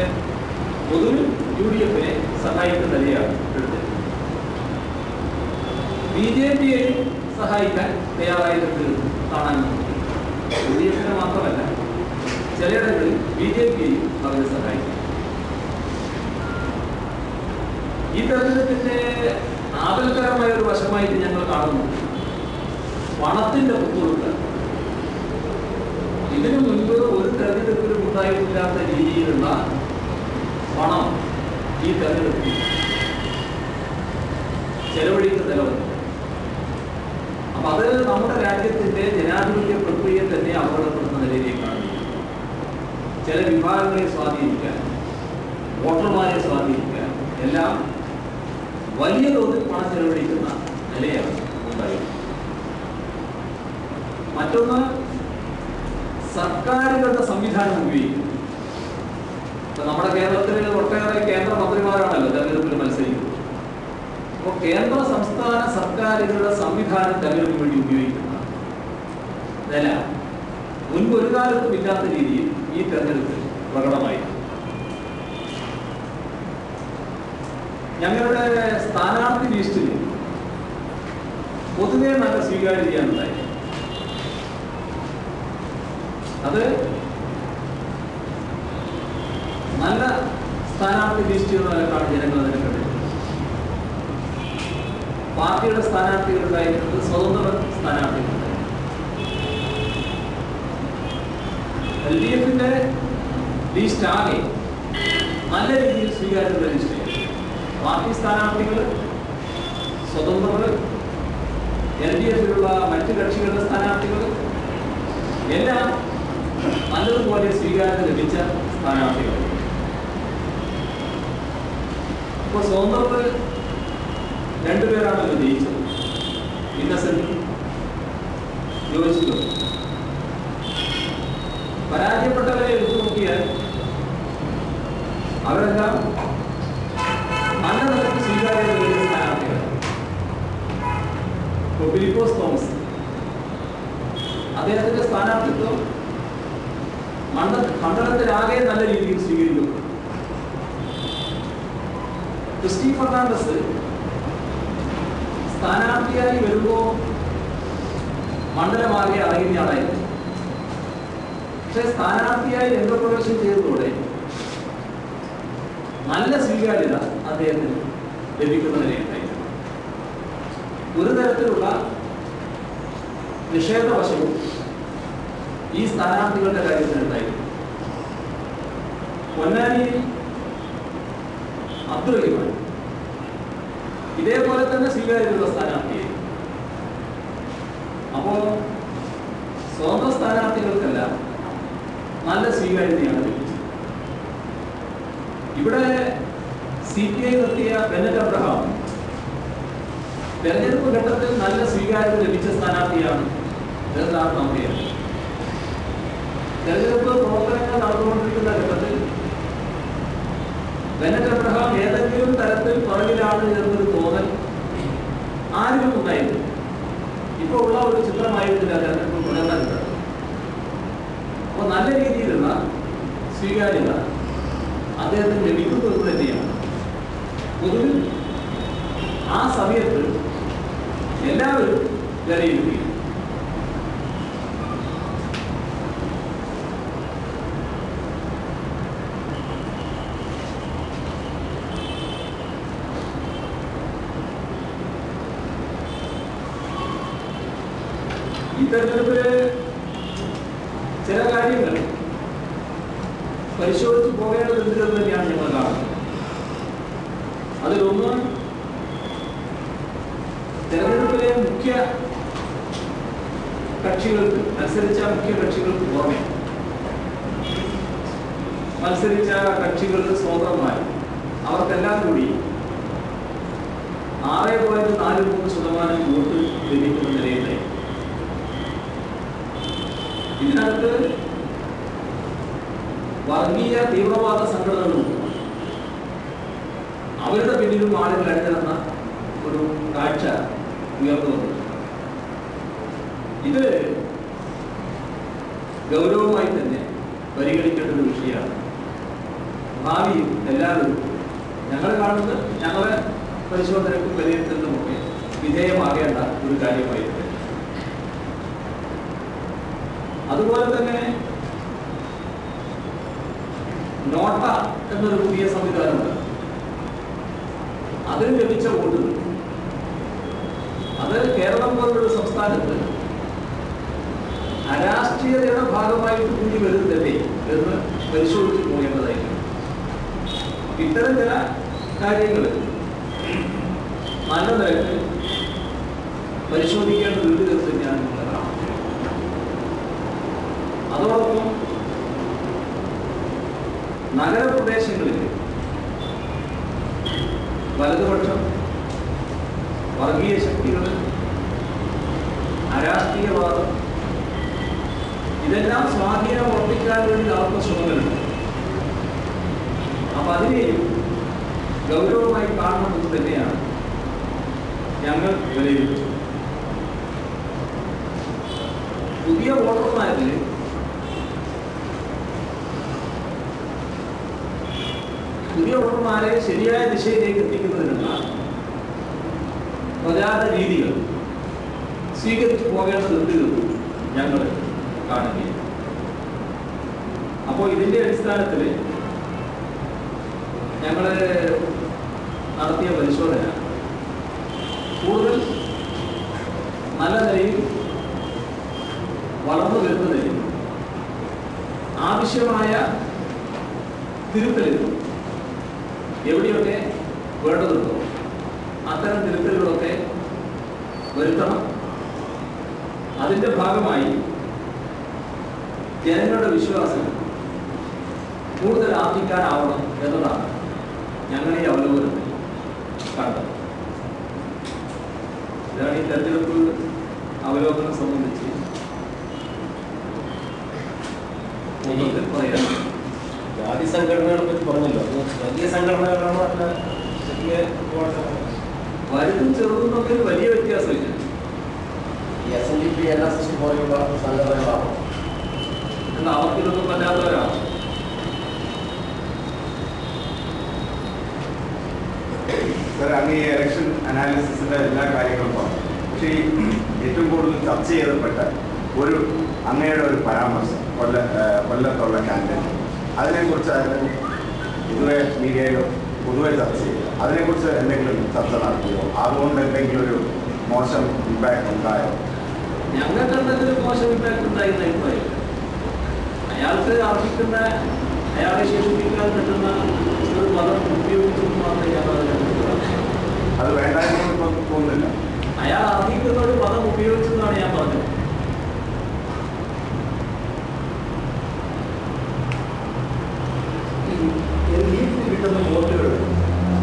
പൊതുവിൽ UDF-നെ സഹായിക്കുന്ന നിലയാണ് എടുത്തത്. BJP-യെ സഹായിക്കാൻ തയ്യാറായിട്ട് കാണാൻ UDF-നെ മാത്രമല്ല ചിലയിടങ്ങളിൽ BJP-യെയും അവരെ സഹായിക്കും. ഈ തെരഞ്ഞെടുപ്പിന്റെ ആപൽക്കരമായ ഒരു വശമായിട്ട് ഞങ്ങൾ കാണുന്നു പണത്തിന്റെ കുത്തുകൊടുക്കൽ. ഇതിനു മുൻപ് ഒരു തെരഞ്ഞെടുപ്പിലും ഉണ്ടായിട്ടില്ലാത്ത രീതിയിലുള്ള പണം ഈ തെരഞ്ഞെടുപ്പിൽ ചെലവഴിക്കുന്ന നിലവല്ല. അപ്പൊ അത് നമ്മുടെ രാജ്യത്തിന്റെ ജനാധിപത്യ പ്രക്രിയയെ തന്നെ അപകടപ്പെടുന്ന നിലയിലേക്കാണ്. ചില വിഭാഗങ്ങളെ സ്വാധീനിക്കാൻ, വോട്ടർമാരെ സ്വാധീനിക്കാൻ എല്ലാം വലിയ തോതിൽ പണം ചെലവഴിക്കുന്ന നിലയാണ് ഉണ്ടായത്. മറ്റൊന്ന്, സർക്കാരുകളുടെ സംവിധാനം ഉപയോഗിക്കും. ഇപ്പൊ നമ്മുടെ കേരളത്തിൽ ഒട്ടേറെ കേന്ദ്രമന്ത്രിമാരാണല്ലോ തെരഞ്ഞെടുപ്പിൽ മത്സരിക്കുന്നത്. അപ്പോൾ കേന്ദ്ര സംസ്ഥാന സർക്കാരുകളുടെ സംവിധാനം തെരഞ്ഞെടുപ്പിന് വേണ്ടി ഉപയോഗിക്കുന്ന നില മുൻപ് ഒരു കാലത്തും ഇല്ലാത്ത രീതിയിൽ ഈ തെരഞ്ഞെടുപ്പിൽ പ്രകടമായി. ഞങ്ങളുടെ സ്ഥാനാർത്ഥി ലിസ്റ്റിൽ പൊതുവെ നല്ല സ്വീകാര്യതയാണുണ്ടായി. അത് നല്ല സ്ഥാനാർത്ഥി ലിസ്റ്റ് എന്ന നിലക്കാണ് ജനങ്ങൾ അതിനെ കണ്ടത്. പാർട്ടിയുടെ സ്ഥാനാർത്ഥികളുണ്ടായിരുന്നത് സ്വതന്ത്ര സ്ഥാനാർത്ഥികളുണ്ടായിരുന്നു. LDF-ന്റെ ലിസ്റ്റ് ആകെ നല്ല രീതിയിൽ സ്വീകാര്യത ലിസ്റ്റ്. പാർട്ടി സ്ഥാനാർത്ഥികൾ, സ്വതന്ത്രർ, LDF-ലുള്ള മറ്റു കക്ഷികളുടെ സ്ഥാനാർത്ഥികൾ എല്ലാം നല്ലതുപോലെ സ്വീകാര്യത ലഭിച്ച സ്ഥാനാർത്ഥികൾ. ഇപ്പോൾ സ്വതന്ത്രർ രണ്ടുപേരാണല്ലോ ജയിച്ചത്, ഇന്നസെന്റ് ജോയിച്ചു. പരാജയപ്പെട്ടവരെ എടുത്തു നോക്കിയാൽ അവരെല്ലാം നല്ല നിലയ്ക്ക് സ്വീകാര്യത നേടിയ സ്ഥാനാർത്ഥികളാണ്. ഇപ്പോൾ ഫിലിപ്പോസ് തോമസ്, അദ്ദേഹത്തിന്റെ സ്ഥാനാർത്ഥിത്വം മണ്ഡലത്തിലാകെ നല്ല രീതിയിൽ സ്വീകരിക്കപ്പെട്ടു. ക്രിസ്റ്റി ഫെർണാണ്ടസ് സ്ഥാനാർത്ഥിയായി വരുമ്പോൾ മണ്ഡലമാകെ അറിയുന്ന ആളായിരുന്നു. പക്ഷെ സ്ഥാനാർത്ഥിയായി രംഗപ്രവേശം ചെയ്തതോടെ നല്ല സ്വീകാര്യത അദ്ദേഹത്തിന് ലഭിക്കുന്നതിനുണ്ടായി. ഒരു തരത്തിലുള്ള നിഷേധവശവും ഈ സ്ഥാനാർത്ഥികളുടെ കാര്യത്തിനുണ്ടായിരുന്നു. പൊന്നാനിയിൽ അബ്ദുൾ റഹീമാൻ ഇതേപോലെ തന്നെ സ്വീകാര്യതയുള്ള സ്ഥാനാർത്ഥിയായി. അപ്പോ സ്വതന്ത്ര സ്ഥാനാർത്ഥികൾക്കെല്ലാം നല്ല സ്വീകാര്യതയാണ് ലഭിച്ചത്. ഇവിടെ CPI നിർത്തിയ ബെന്നറ്റ് അബ്രഹാം തെരഞ്ഞെടുപ്പ് ഘട്ടത്തിൽ നല്ല സ്വീകാര്യത ലഭിച്ച സ്ഥാനാർത്ഥിയാണ് എന്നാണ് നമുക്കറിയാം. തെരഞ്ഞെടുപ്പ് പ്രവർത്തനങ്ങൾ നടന്നുകൊണ്ടിരിക്കുന്ന ഘട്ടത്തിൽ ബെന്നറ്റ് അബ്രഹാം ഏതെങ്കിലും തരത്തിൽ പുറകിലാണ് എന്നൊരു തോന്നൽ ആരും ഉണ്ടായിരുന്നു. ഇപ്പോൾ ഉള്ള ഒരു ചിത്രമായിരുന്നില്ല തെരഞ്ഞെടുപ്പ് തുടർന്നത്. അപ്പോൾ നല്ല രീതിയിലുള്ള സ്വീകാര്യത അദ്ദേഹത്തിന് ലഭിക്കുന്നത് തന്നെയാണ്. പൊതുവിൽ ആ സമയത്ത് എല്ലാവരും വിലയിരുത്തുകയും തെരഞ്ഞെടുപ്പില് ചില കാര്യങ്ങൾ പരിശോധിച്ച് പോകേണ്ടതുണ്ട് എന്ന് തന്നെയാണ് ഞങ്ങൾ കാണുന്നത്. അതിലൊന്ന് തെരഞ്ഞെടുപ്പിലെ മുഖ്യ കക്ഷികൾക്ക് മത്സരിച്ച മുഖ്യ കക്ഷികൾക്ക് പുറമെ മത്സരിച്ച കക്ഷികളുടെ സ്വതന്ത്രന്മാർ അവർക്കെല്ലാം കൂടി 6.43% വോട്ട് ലഭിക്കുന്ന നിലയിലായി. ഇതിനകത്ത് വർഗീയ തീവ്രവാദ സംഘടനകളും അവരുടെ പിന്നിലും ആളുകൾ അണിനിരന്ന ഒരു കാഴ്ച ഉയർന്നു വന്നു. ഇത് ഗൗരവമായി തന്നെ പരിഗണിക്കേണ്ട ഒരു വിഷയമാണ്. ഭാവിയിൽ എല്ലാവരും ഞങ്ങൾ കാണുന്നത് ഞങ്ങളെ പരിശോധനയ്ക്കും വിലയിരുത്തലിനുമൊക്കെ വിധേയമാകേണ്ട ഒരു കാര്യമായിട്ട്. അതുപോലെ തന്നെ നോട്ട എന്നൊരു പുതിയ സംവിധാനമുണ്ട്. അതിന് ലഭിച്ച വോട്ടുകൾ അത് കേരളം പോലൊരു സംസ്ഥാനത്ത് അരാഷ്ട്രീയതയുടെ ഭാഗമായിട്ട് കൂടി വരുന്നതല്ലേ എന്ന് പരിശോധിച്ച് പോകേണ്ടതായിരുന്നു. ഇത്തരം ചില കാര്യങ്ങൾ നല്ല നിലക്ക് പരിശോധിക്കേണ്ടതുണ്ട് എന്ന് തന്നെയാണ് നമ്മൾ കാണുന്നത്. അതോടൊപ്പം നഗരപ്രദേശങ്ങളിൽ വലതുപക്ഷം, വർഗീയ ശക്തികൾ, അരാഷ്ട്രീയവാദം ഇതെല്ലാം സ്വാധീനം ഉറപ്പിക്കാൻ വേണ്ടി നടത്തുന്ന ശ്രമങ്ങളുണ്ട്. അപ്പൊ അതിനെയും ഗൗരവമായി കാണണമെന്ന് തന്നെയാണ് ഞങ്ങൾ വിലയിരുത്തുന്നത്. പുതിയ വോട്ടർമാരിൽ ശരിയായ ദിശയിലേക്ക് എത്തിക്കുന്നതിനുള്ള പ്രചാരണ രീതികൾ സ്വീകരിച്ചു പോകേണ്ടതുണ്ട് ഞങ്ങൾ കാണുകയും. അപ്പോൾ ഇതിന്റെ അടിസ്ഥാനത്തിൽ ഞങ്ങൾ നടത്തിയ പരിശോധന കൂടുതൽ നല്ല നിലയിൽ വളർന്നു വരുന്നതിന് ആവശ്യമായ തിരുത്തലുകൾ എവിടെയൊക്കെ വേണ്ടതുണ്ടോ അത്തരം തിരുത്തലുകളൊക്കെ വരുത്തണം. അതിൻ്റെ ഭാഗമായി ജനങ്ങളുടെ വിശ്വാസം കൂടുതൽ ആർജിക്കാനാവണം എന്നതാണ് ഞങ്ങൾ ഈ അവലോകനത്തിൽ കണ്ടത്. ഇതാണ് ഈ തെരഞ്ഞെടുപ്പ് അവലോകനം സംബന്ധിച്ച് പറയാം. ജാതി സംഘടനകളെ പറ്റി പറഞ്ഞല്ലോ. വലിയ സംഘടനകളാണോ അല്ല ചെറിയ വലുതും ചെറുതും തമ്മിൽ വലിയ വ്യത്യാസമില്ല. SNDP NSS പോലെയുള്ള സംഘടനകളാണോ? എന്നാൽ അവർക്കിതൊന്നും പറ്റാത്തവരാണ്. അങ്ങ് ഈ ഇലക്ഷൻ അനാലിസിസിന്റെ എല്ലാ കാര്യങ്ങളും പറഞ്ഞു. പക്ഷേ ഈ ഏറ്റവും കൂടുതൽ ചർച്ച ചെയ്യപ്പെട്ട ഒരു അങ്ങയുടെ ഒരു പരാമർശം കൊല്ലത്തുള്ള കാൻഡിഡേറ്റ്, അതിനെക്കുറിച്ച് ഇതുവരെ മീഡിയയിലോ പൊതുവെ ചർച്ച ചെയ്തു. അതിനെക്കുറിച്ച് എന്തെങ്കിലും ചർച്ച നടത്തിയോ? അതുകൊണ്ട് എന്തെങ്കിലും ഒരു മോശം ഇമ്പാക്ട് ഉണ്ടായോ? ഞങ്ങൾക്ക് എന്തെങ്കിലും മോശം ഇമ്പാക്ട് ഉണ്ടായിരുന്ന അഭിപ്രായം അയാൾക്ക് അർഹിക്കുന്ന അയാളെ ശേഷിപ്പിക്കാൻ പറ്റുന്ന ഒരു പദം ഉപയോഗിച്ചെന്ന് മാത്രമേ ഞാൻ അത് വേണ്ടായിരുന്നു തോന്നുന്നില്ല. അയാൾ അർഹിക്കുന്ന ഒരു പദം ഉപയോഗിച്ചെന്നാണ് ഞാൻ പറഞ്ഞത്. കിട്ടുന്ന വോട്ടുകൾ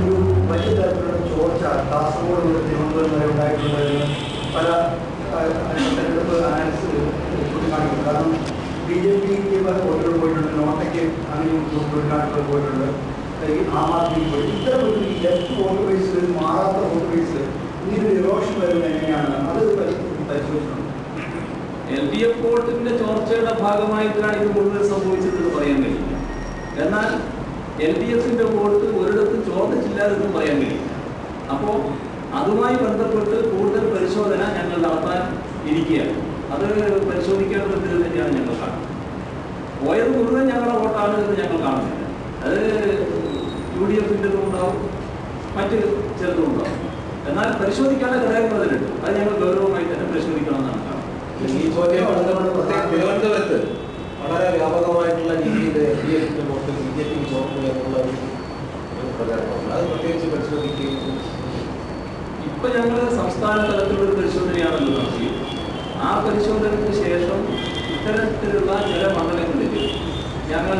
ഒരു വലിയ തരത്തിലുള്ള ചോർച്ച കാസർഗോഡ് മുതൽ തിരുവനന്തപുരം വരെ ഉണ്ടായിട്ടുള്ളതെന്ന് പല തെരഞ്ഞെടുപ്പ് അനാലിസിസ് ചൂണ്ടിക്കാണിക്കുന്നു. കാരണം BJPക്ക് വോട്ടുകൾ പോയിട്ടുണ്ട്, നോട്ടയ്ക്ക് അങ്ങനെ ചൂണ്ടിക്കാണികൾ പോയിട്ടുണ്ട്, ആം ആദ്മിക്ക് പോയി. ഇത്തരം ഒരു ലെഫ്റ്റ് വോട്ട് ബേസ് മാറാത്ത വോട്ട് ബേസ് ഇങ്ങനെ ഇറോഷൻ വരുന്നത് എങ്ങനെയാണ്? അത് പരിശോധിക്കണം. LDF വോട്ടിന്റെ ചോർച്ചയുടെ ഭാഗമായിട്ടാണ് ഇത് കൂടുതൽ സംഭവിച്ചതെന്ന് പറയാൻ കഴിയില്ല. എന്നാൽ LDFിന്റെ വോട്ട് ഒരിടത്തും ചോർന്നിട്ടില്ലാതെന്നും പറയാൻ കഴിയില്ല. അപ്പോൾ അതുമായി ബന്ധപ്പെട്ട് കൂടുതൽ പരിശോധന ഞങ്ങൾ നടത്താൻ ഇരിക്കുകയാണ്. അത് പരിശോധിക്കേണ്ടത് തന്നെയാണ് ഞങ്ങൾ കാണുന്നത്. പോയത് മുഴുവൻ ഞങ്ങളുടെ വോട്ടാണ് എന്ന് ഞങ്ങൾ കാണുന്നില്ല. അത് UDFിൻ്റെതും ഉണ്ടാവും, മറ്റ് ചിലതും ഉണ്ടാവും. എന്നാൽ പരിശോധിക്കാനുള്ള ഘടകങ്ങൾ അതിലുണ്ട്. അത് ഞങ്ങൾ ഗൗരവമായി തന്നെ പരിശോധിക്കണമെന്നാണ് കാണുന്നത്. ഈ CPIന്റെ വോട്ട് BJPക്ക് ചോർന്നു എന്നുള്ള ഒരു പ്രചാരണമാണ്. അത് പ്രത്യേകിച്ച് പരിശോധിക്കുകയും ഇപ്പൊ ഞങ്ങൾ സംസ്ഥാന തലത്തിലുള്ള പരിശോധനയാണല്ലോ നടത്തിയത്. ആ പരിശോധനയ്ക്ക് ശേഷം ഇത്തരത്തിലുള്ള ചില മണ്ഡലങ്ങളിൽ ഞങ്ങൾ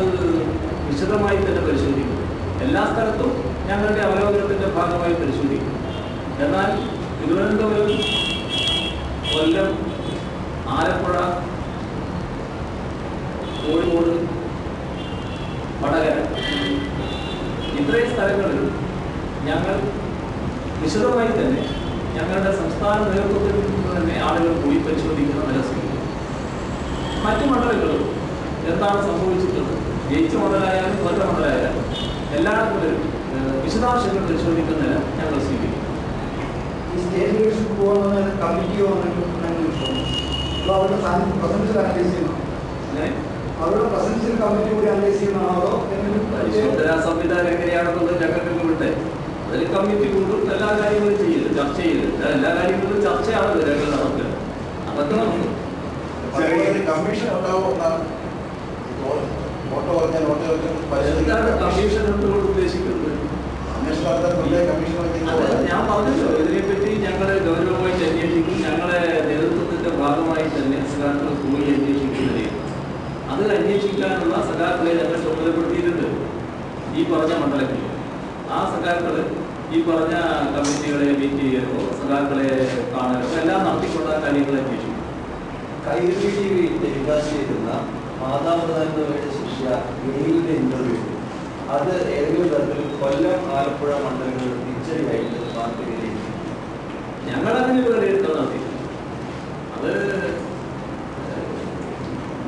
വിശദമായി തന്നെ പരിശോധിക്കും. എല്ലാ സ്ഥലത്തും ഞങ്ങളുടെ അവലോകനത്തിന്റെ ഭാഗമായി പരിശോധിക്കും. എന്നാൽ തിരുവനന്തപുരം, കൊല്ലം, ആലപ്പുഴ, കോഴിക്കോട്, വടകര ഇത്രയും സ്ഥലങ്ങളിൽ ഞങ്ങൾ വിശദമായി തന്നെ ഞങ്ങളുടെ സംസ്ഥാന നേതൃത്വത്തിൽ നിന്ന് തന്നെ ആളുകൾ പോയി പരിശോധിക്കുന്ന നില സ്വീകരിക്കും. മറ്റു മണ്ഡലങ്ങളും എന്താണ് സംഭവിച്ചിട്ടുള്ളത്, ജയിച്ച മണ്ഡലമായാലും തോറ്റ മണ്ഡലമായാലും എല്ലായിടത്തും വിശദാംശങ്ങൾ പരിശോധിക്കുന്ന നില ഞങ്ങൾ സ്വീകരിക്കും. ഈ സ്റ്റേറ്റ് ലീഡർഷിപ്പ് പോകുന്ന കമ്മിറ്റിയോ അപ്പോൾ അവരുടെ പ്രസൻസിൽ അനലൈസ് ചെയ്യണം. അവരുടെ പ്രസൻസിൽ കമ്മിറ്റി കൂടി അനലൈസ് ചെയ്യണമാണോ പരിശോധനാ സംവിധാനം എങ്ങനെയാണെന്നുള്ളത് ഞങ്ങൾക്ക് വിട്ടെ. അതിൽ കമ്മിറ്റി കൊണ്ടും എല്ലാ കാര്യങ്ങളും ചെയ്യരുത്, ചർച്ച ചെയ്യരുത്. എല്ലാ കാര്യങ്ങളും ചർച്ചയാണ് ഞങ്ങൾ നടത്തുക. അതൊക്കെ നമുക്ക് കമ്മീഷൻ എന്താണ് കമ്മീഷൻ എന്തുകൊണ്ട് ഉദ്ദേശിക്കുന്നത്? ഞാൻ പറഞ്ഞല്ലോ, ഇതിനെപ്പറ്റി ഞങ്ങളെ ഗൗരവമായിട്ട് അന്വേഷിക്കും. ഞങ്ങളെ നേതൃത്വത്തിന്റെ ഭാഗമായി തന്നെ സഖാക്കൾ പോയി അന്വേഷിക്കുന്നത്. അത് അന്വേഷിക്കാനുള്ള സഖാക്കളെ ഞങ്ങൾ ചുമതലപ്പെടുത്തിയിട്ടുണ്ട് ഈ പറഞ്ഞ മണ്ഡലത്തിൽ. ആ സഖാക്കള് ഈ പറഞ്ഞ കമ്മിറ്റികളെ മീറ്റ് ചെയ്യുകയോ സഖാക്കളെ കാണുകയോ എല്ലാം നടത്തിക്കൊണ്ട കാര്യങ്ങൾ അന്വേഷിക്കും. കൈരളി TV ടെലികാസ്റ്റ് ചെയ്തിരുന്ന മാതാപിതാക്കളുടെ ശിക്ഷ ജയിലിന്റെ ഇന്റർവ്യൂ, അത് ഏതെങ്കിലും തരത്തിൽ കൊല്ലം, ആലപ്പുഴ മണ്ഡലങ്ങളിൽ തിരിച്ചടിയായിട്ട് പാർട്ടി വിലയിരുത്തി. ഞങ്ങളതിന് വിലയിരുത്തൽ നടത്തി. അത്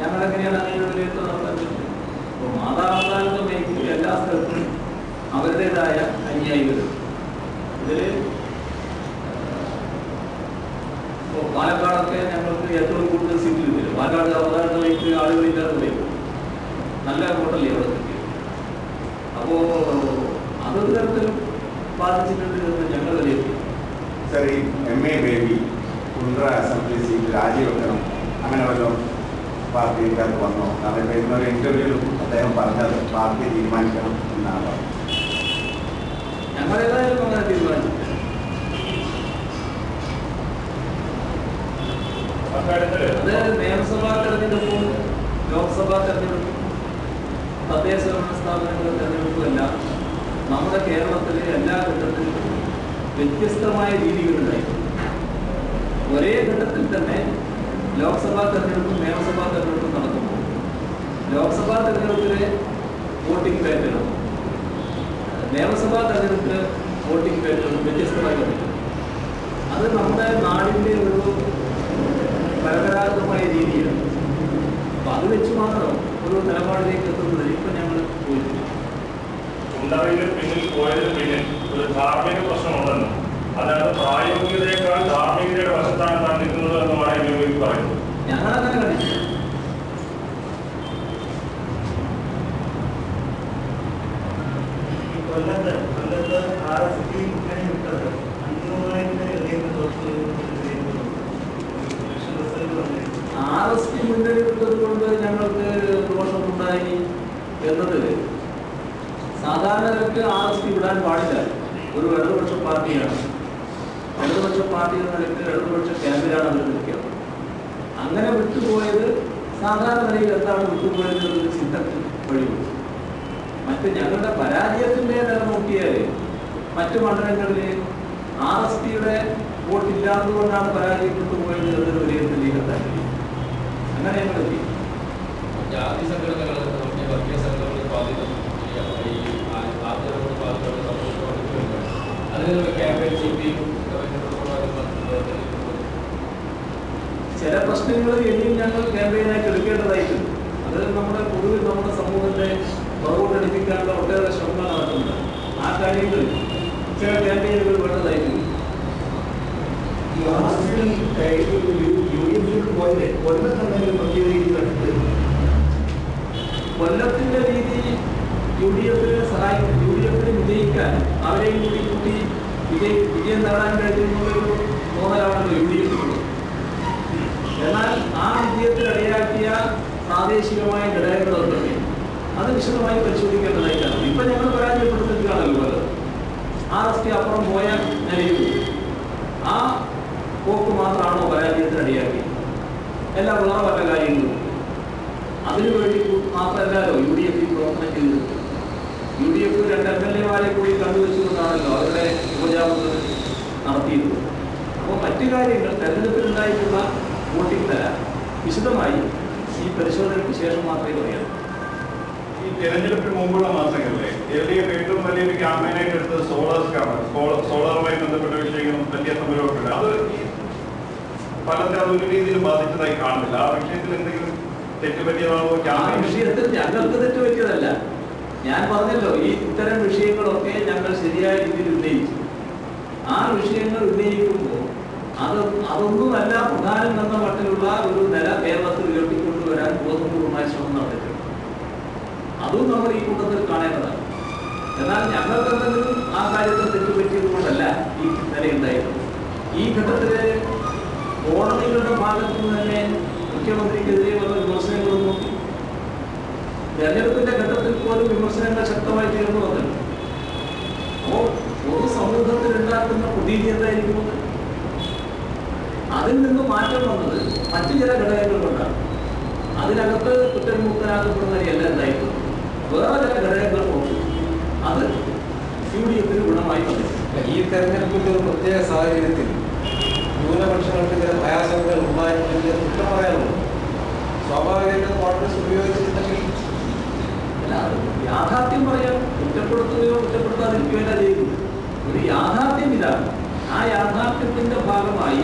ഞങ്ങളെങ്ങനെയാണ് അതിന് വിലയിരുത്തൽ നടത്തുന്നത്? അപ്പോൾ മാതാപിതാക്കളുടെ മേഖലയിൽ എല്ലാ സ്ഥലത്തും അവരുടേതായ അനുയായികൾ. ഇതിൽ പാലക്കാടൊക്കെ ഞങ്ങൾക്ക് ഏറ്റവും കൂടുതൽ സീറ്റ് കിട്ടില്ല. പാലക്കാട് അവതാരണമായിട്ട് ആളുകളില്ലാതെ വരും. നല്ല വോട്ടല്ലേ അവിടെ കിട്ടിയത്. അപ്പോൾ അതൊരു തരത്തിലും ബാധിച്ചിട്ടുണ്ട് എന്ന് ഞങ്ങൾ വിലയിരുത്തി. സർ, ഈ MA Baby Kundara assembly seat രാജിവെക്കണം അങ്ങനെ വല്ലതും പാർട്ടിക്കാർക്ക് വന്നോ? കാരണം ഇന്നൊരു ഇന്റർവ്യൂവിൽ അദ്ദേഹം പറഞ്ഞത് പാർട്ടി തീരുമാനിക്കണം എന്നാണ്. ഞങ്ങളേതായാലും അങ്ങനെ തീരുമാനിച്ചു. അത് നിയമസഭാ തെരഞ്ഞെടുപ്പും ലോക്സഭാ തെരഞ്ഞെടുപ്പും തദ്ദേശ ഭരണ സ്ഥാപനങ്ങളുടെ തെരഞ്ഞെടുപ്പുമെല്ലാം നമ്മുടെ കേരളത്തിലെ എല്ലാ ഘട്ടത്തിലും വ്യത്യസ്തമായ രീതികളുണ്ടായിരുന്നു. ഒരേ ഘട്ടത്തിൽ തന്നെ ലോക്സഭാ തെരഞ്ഞെടുപ്പും നിയമസഭാ തെരഞ്ഞെടുപ്പും നടക്കുമ്പോൾ ലോക്സഭാ തെരഞ്ഞെടുപ്പിലെ വോട്ടിംഗ് പാറ്റേണും നിയമസഭാ തെരഞ്ഞെടുപ്പിലെ വോട്ടിംഗ് പാറ്റേണും വ്യത്യസ്തമായി വന്നിട്ടുണ്ട്. അത് നമ്മുടെ നാടിൻ്റെ ഒരു പരമ്പരാഗതമായ രീതിയാണ്. അപ്പം അത് വെച്ച് മാത്രം ഒരു നിലപാടിലേക്ക് എത്തുന്നതിൽ ഇപ്പം ഞങ്ങൾ പോയിട്ടില്ല. കുണ്ടറയിലെ പിന്നിൽ പോയതിന് പിന്നിൽ ഒരു ധാർമ്മിക പ്രശ്നമുണ്ടെന്ന്, അതായത് പ്രായോഗികതയേക്കാൾ ധാർമ്മികതയുടെ വശത്താണ് താൻ നിൽക്കുന്നത് എന്നുമാണ് എനിക്ക് പറയുന്നത്. ഞങ്ങളങ്ങനെ കണ്ടിട്ടില്ല. കൊല്ലത്ത് RSP മുന്നണി വിട്ടത് 500,000 RSP മുന്നണി വിട്ടത് കൊണ്ട് ഞങ്ങൾക്ക് ദോഷമുണ്ടായി എന്നത് സാധാരണക്ക് RSP വിടാൻ പാടില്ല. ഒരു ഇടതുപക്ഷ പാർട്ടിയാണ്. ഇടതുപക്ഷ പാർട്ടി എന്ന നിലയ്ക്ക് ഇടതുപക്ഷ ക്യാമ്പിലാണ് അവർ നിൽക്കുന്നത്. അങ്ങനെ വിട്ടുപോയത് സാധാരണ നിലയിൽ എന്താണ് വിട്ടുപോയത് എന്നൊരു ചിന്തക്ക് വഴിയുണ്ട്. മറ്റ് ഞങ്ങളുടെ പരാജയത്തിൻ്റെ നില നോക്കിയാൽ മറ്റു മണ്ഡലങ്ങളിൽ RSPയുടെ വോട്ടില്ലാത്തതുകൊണ്ടാണ് പരാജയപ്പെട്ടു പോയത് എന്നൊരു വിലയിരുത്തലേക്ക് എത്താൻ കഴിയും. അങ്ങനെ ഞങ്ങൾ എത്തി. ജാതി സംഘടനകൾ വർഗീയ സംഘടനകൾ ബാധിതം അതിനുള്ള ക്യാമ്പയിൻ ചില പ്രശ്നങ്ങൾ ഇനിയും ഞങ്ങൾ ക്യാമ്പയിനായിട്ട് എടുക്കേണ്ടതായിട്ടുണ്ട്. അത് നമ്മുടെ പൊതുവിൽ നമ്മുടെ സമൂഹത്തെ പുറകോട്ടടിപ്പിക്കാനുള്ള ഒട്ടേറെ ശ്രമങ്ങൾ നടക്കുന്നുണ്ട്. ആ കാര്യങ്ങളിൽ ചില ക്യാമ്പയിനുകൾ വേണ്ടതായിട്ടുണ്ട്. ഈ UDF പോയത് കൊല്ലം തന്നെ പ്രത്യേക രീതി കണ്ടിട്ട് കൊല്ലത്തിന്റെ രീതി UDFനെ സഹായിക്കും. UDFന് വിജയിക്കാൻ അവരെയും കൂടി കൂട്ടി വിജയം നേടാൻ കഴിയുന്നൊരു തോന്നലാണല്ലോ UDFിനുള്ളത്. എന്നാൽ ആ വിജയത്തിനിടയാക്കിയ പ്രാദേശികമായ ഘടകങ്ങളുണ്ട്. അത് വിശദമായി പരിശോധിക്കേണ്ടതായിട്ടാണ്. ഇപ്പം ഞങ്ങൾ പരാജയപ്പെടുത്തിക്കുകയാണല്ലോ അത്. RST അപ്പുറം പോയ നിലയിൽ ആ പോക്ക് മാത്രമാണോ പരാജയത്തിന് അടിയാക്കി? എല്ലാ വേറെ പല കാര്യങ്ങളും അതിനുവേണ്ടി മാത്രമല്ലല്ലോ UDF പ്രവർത്തനം ചെയ്തത്. UDF 2 MLA-മാരെ കൂടി കണ്ടുവച്ചുകൊണ്ടാണല്ലോ അവരുടെ ഉപജാപങ്ങൾ നടത്തിയത്. അപ്പോൾ മറ്റു കാര്യങ്ങൾ തെരഞ്ഞെടുപ്പിലുണ്ടായിട്ടുള്ള വോട്ടിംഗ് തരാം വിശദമായി ഈ പരിശോധനയ്ക്ക് ശേഷം മാത്രമേ പറയാം. ഈ തെരഞ്ഞെടുപ്പിന് മുമ്പുള്ള മാസങ്ങളിലെ LDF ഏറ്റവും വലിയൊരു ക്യാമ്പയിനായിട്ട് എടുത്തത് സോളറുമായി ബന്ധപ്പെട്ട വിഷയങ്ങളും വലിയ സമരമൊക്കെ ഉണ്ട്. അത് ഈ ഫലത്തെ അതൊരു രീതിയിൽ ബാധിച്ചതായി കാണുന്നില്ല. ആ വിഷയത്തിൽ എന്തെങ്കിലും തെറ്റുപറ്റിയതാണോ? വിഷയത്തിൽ ഞങ്ങൾക്ക് തെറ്റുപറ്റിയതല്ല. ഞാൻ പറഞ്ഞല്ലോ, ഈ ഇത്തരം വിഷയങ്ങളൊക്കെ ഞങ്ങൾ ശരിയായ രീതിയിൽ ഉന്നയിച്ചു. ആ വിഷയങ്ങൾ ഉന്നയിക്കുമ്പോൾ അതൊന്നുമല്ല പ്രധാനം എന്ന മട്ടിലുള്ള ഒരു നില കേരളത്തിൽ ഉയർത്തിക്കൊണ്ടുവരാൻ ബോധപൂർവമായ ശ്രമം നടത്തിയിട്ടുണ്ട്. അതും നമ്മൾ ഈ കൂട്ടത്തിൽ കാണേണ്ടതാണ്. എന്നാൽ ഞങ്ങൾക്ക് എന്തെങ്കിലും ആ കാര്യത്തിൽ തെറ്റുപറ്റിയത് കൊണ്ടല്ല ഈ നിലയുണ്ടായിരുന്നത്. ഈ ഘട്ടത്തില് കോടതികളുടെ ഭാഗത്തു നിന്ന് തന്നെ മുഖ്യമന്ത്രിക്കെതിരെ വന്ന വിമർശനങ്ങളൊന്നും തെരഞ്ഞെടുപ്പിന്റെ ഘട്ടത്തിൽ പോലും വിമർശനങ്ങൾ ശക്തമായി തീർന്നു വന്നിട്ടുണ്ട്. അപ്പോൾ പൊതു സമൂഹത്തിൽ ഉണ്ടാക്കുന്ന പ്രതീതി എന്തായിരിക്കുന്നത്? അതിൽ നിന്ന് മാറ്റം വന്നത് മറ്റു ചില ഘടകങ്ങൾ കൊണ്ടാണ്. അതിനകത്ത് കുറ്റവിമുക്തനാക്കപ്പെടുന്ന എല്ലാം എന്തായിരുന്നു? വേറെ ചില ഘടകങ്ങൾ നോക്കി അത് UDF-ന് ഗുണമായി വന്നിട്ടുണ്ട്. ഈ തെരഞ്ഞെടുപ്പിന്റെ ഒരു പ്രത്യേക സാഹചര്യത്തിൽ ന്യൂനപക്ഷങ്ങൾക്ക് ചില ഭയാശങ്കകൾ ഉണ്ടായിട്ടുണ്ടെങ്കിൽ കുറ്റം പറയാനുള്ളൂ. സ്വാഭാവികമായിട്ടും കോൺഗ്രസ് ഉപയോഗിച്ചിട്ടുണ്ടെങ്കിൽ യാഥാർത്ഥ്യം പറയാൻ കുറ്റപ്പെടുത്തുകയോ കുറ്റപ്പെടുത്താതിരിക്കുകയോ ചെയ്തു. ഒരു യാഥാർത്ഥ്യം ഇതാണ്. ആ യാഥാർത്ഥ്യത്തിന്റെ ഭാഗമായി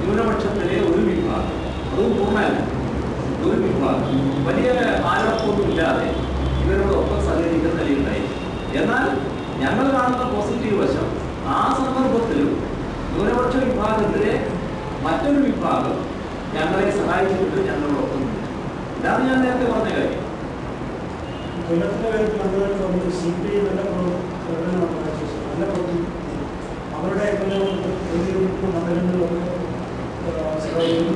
ന്യൂനപക്ഷത്തിലെ ഒരു വിഭാഗം, അതും പൂർണ്ണമല്ല, ഒരു വിഭാഗം വലിയ ആരോപണമൊന്നുമില്ലാതെ ഇവരോടൊപ്പം സഹകരിക്കുന്ന നിലയുണ്ടായി. എന്നാൽ ഞങ്ങൾ കാണുന്ന പോസിറ്റീവ് വശം, ആ സന്ദർഭത്തിലും ന്യൂനപക്ഷ വിഭാഗത്തിലെ മറ്റൊരു വിഭാഗം ഞങ്ങളെ സഹായിച്ചിട്ട് ഞങ്ങളോടൊപ്പം. ഇതാണ് ഞാൻ നേരത്തെ പറഞ്ഞ കാര്യം. കൊല്ലത്തിന്റെ കാര്യത്തിൽ നല്ലതായിട്ട് പറഞ്ഞത് CPI നല്ല പ്രവർത്തി അവരുടെ മണ്ഡലങ്ങളിലൊക്കെ ലീഡ്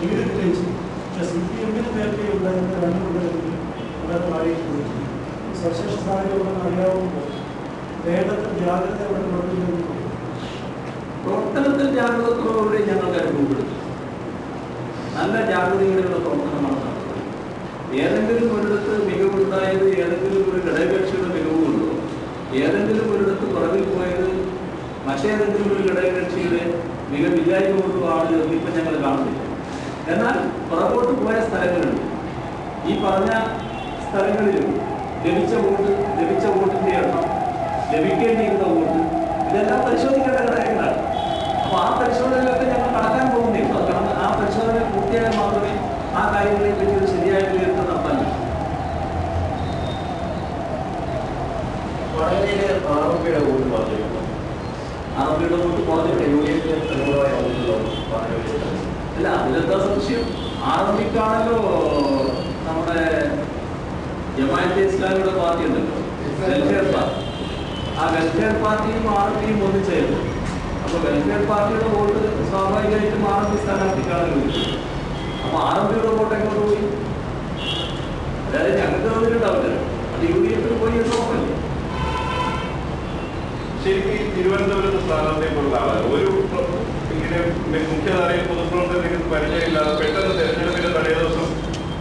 കിട്ടുകയും ചെയ്യും. പക്ഷേ CPM-ന് നേരത്തെ ഉണ്ടായിരുന്ന 2 മണ്ഡലങ്ങളിൽ വളരെ താഴെ പോയി. സവിശേഷ സ്ഥാനങ്ങളുണ്ടെന്ന് അറിയാവുമ്പോൾ വേണ്ടത്ര ജാഗ്രതയോടെ പ്രവർത്തനത്തിൽ ജാഗ്രതയോടെ ഞങ്ങൾക്ക് അനുഭവപ്പെടുന്നു. നല്ല ജാഗ്രതയോടെയുള്ള പ്രവർത്തനമാണ് നടത്തുന്നത്. ഏതെങ്കിലും ഒരിടത്ത് മികവുണ്ടായത് ഏതെങ്കിലും ഒരു ഘടകകക്ഷിയുടെ മികവുകൊണ്ടോ, ഏതെങ്കിലും ഒരിടത്ത് പുറകിൽ പോയത് മറ്റേതെങ്കിലും ഒരു ഘടകകക്ഷിയുടെ മികവില്ലായ്മ കൊണ്ടോ ആണ് ഇപ്പം ഞങ്ങൾ കാണുന്നില്ല. എന്നാൽ പുറകോട്ട് പോയ സ്ഥലങ്ങളുണ്ട്. ഈ പറഞ്ഞ സ്ഥലങ്ങളിലും ലഭിച്ച വോട്ടിൻ്റെ എണ്ണം, ലഭിക്കേണ്ടിയിരുന്ന വോട്ട്, ഇതെല്ലാം പരിശോധിക്കേണ്ട ഘടകങ്ങളാണ്. അപ്പോൾ ആ പരിശോധനയിലൊക്കെ ഞങ്ങൾ കടക്കാൻ പോകുന്നില്ല. കാരണം ആ പരിശോധന പൂർത്തിയായാൽ മാത്രമേ ആ കാര്യങ്ങളെ പറ്റി ഒരു ശരിയായ വിലയിരുത്തൽ നടത്താൻ പറ്റൂ. വടകരയിലെ ആറമ്പിയുടെ വോട്ട് പറഞ്ഞിട്ടുണ്ടോ? ആറമ്പിയുടെ വോട്ട് പറഞ്ഞിട്ട് അല്ല, അതിലെന്താ സംശയം? ആറമ്പിക്കാണല്ലോ നമ്മുടെ ജമാഅത്തെ ഇസ്ലാമിയുടെ പാർട്ടി ഉണ്ടല്ലോ, വെൽഫെയർ പാർട്ടി. ആ വെൽഫെയർ പാർട്ടിയും RP-യും ഒന്നിച്ചായിരുന്നു. അപ്പോൾ വെൽഫെയർ പാർട്ടിയുടെ വോട്ട് സ്വാഭാവികമായിട്ടും RP സ്ഥാനാർത്ഥിക്കാണ് ലഭിച്ചത്. അപ്പോൾ RP-യുടെ വോട്ട് എങ്ങോട്ട് പോയി? അതായത് ഞങ്ങൾക്ക് തന്നിട്ടുണ്ടാവില്ല, അത് UDF-ന് പോയി എന്ന് നോക്കല്ലേ. ശരിക്കും തിരുവനന്തപുരത്ത് സ്ഥാനാർത്ഥിക്കുള്ള ആളാണ് ഒരു ഇങ്ങനെ മുഖ്യധാരയിൽ പൊതുപ്രവർത്തനത്തിന് പരിചയമില്ലാതെ പെട്ടെന്ന് തെരഞ്ഞെടുപ്പിന്റെ തലേ ദിവസം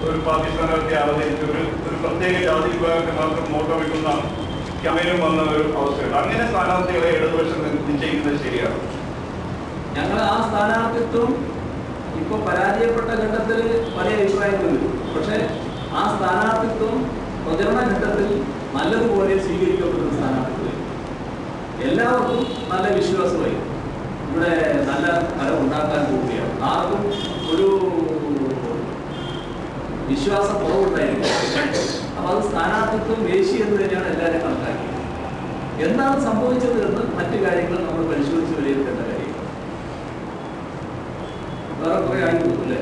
ഒരു പാർട്ടി സ്ഥാനാർത്ഥി അവതരിച്ച് ഒരു പ്രത്യേക ജാതി വിഭാഗത്തെ മാത്രം വോട്ട് വയ്ക്കുന്ന ക്യാമ്പയിനും വന്ന ഒരു അവസ്ഥയുണ്ട്. അങ്ങനെ സ്ഥാനാർത്ഥികളെ ഇടതുപക്ഷം നിശ്ചയിക്കുന്നത് ശരിയാണ്. ഞങ്ങൾ ആ സ്ഥാനാർത്ഥിത്വം ഇപ്പോൾ പരാജയപ്പെട്ട ഘട്ടത്തിൽ പല അഭിപ്രായങ്ങളുണ്ട്. പക്ഷേ ആ സ്ഥാനാർത്ഥിത്വം പ്രചരണ ഘട്ടത്തിൽ നല്ലതുപോലെ സ്വീകരിക്കപ്പെടുന്ന സ്ഥാനാർത്ഥിത്വം എല്ലാവർക്കും നല്ല വിശ്വാസമായി ഇവിടെ നല്ല ഫലം ഉണ്ടാക്കാൻ പോവുകയാണ്. ആർക്കും ഒരു വിശ്വാസ കുറവുണ്ടായിരുന്നു. അപ്പോൾ അത് സ്ഥാനാർത്ഥിത്വം വേശി എന്ന് തന്നെയാണ് എല്ലാവരും കണക്കാക്കിയത്. എന്താണ് സംഭവിച്ചത് എന്ന് മറ്റു കാര്യങ്ങൾ നമ്മൾ പരിശോധിച്ച് വിലയിരുത്തേണ്ട കാര്യങ്ങൾ. വേറെ കുറെ ആയി തോന്നുന്നു അല്ലേ?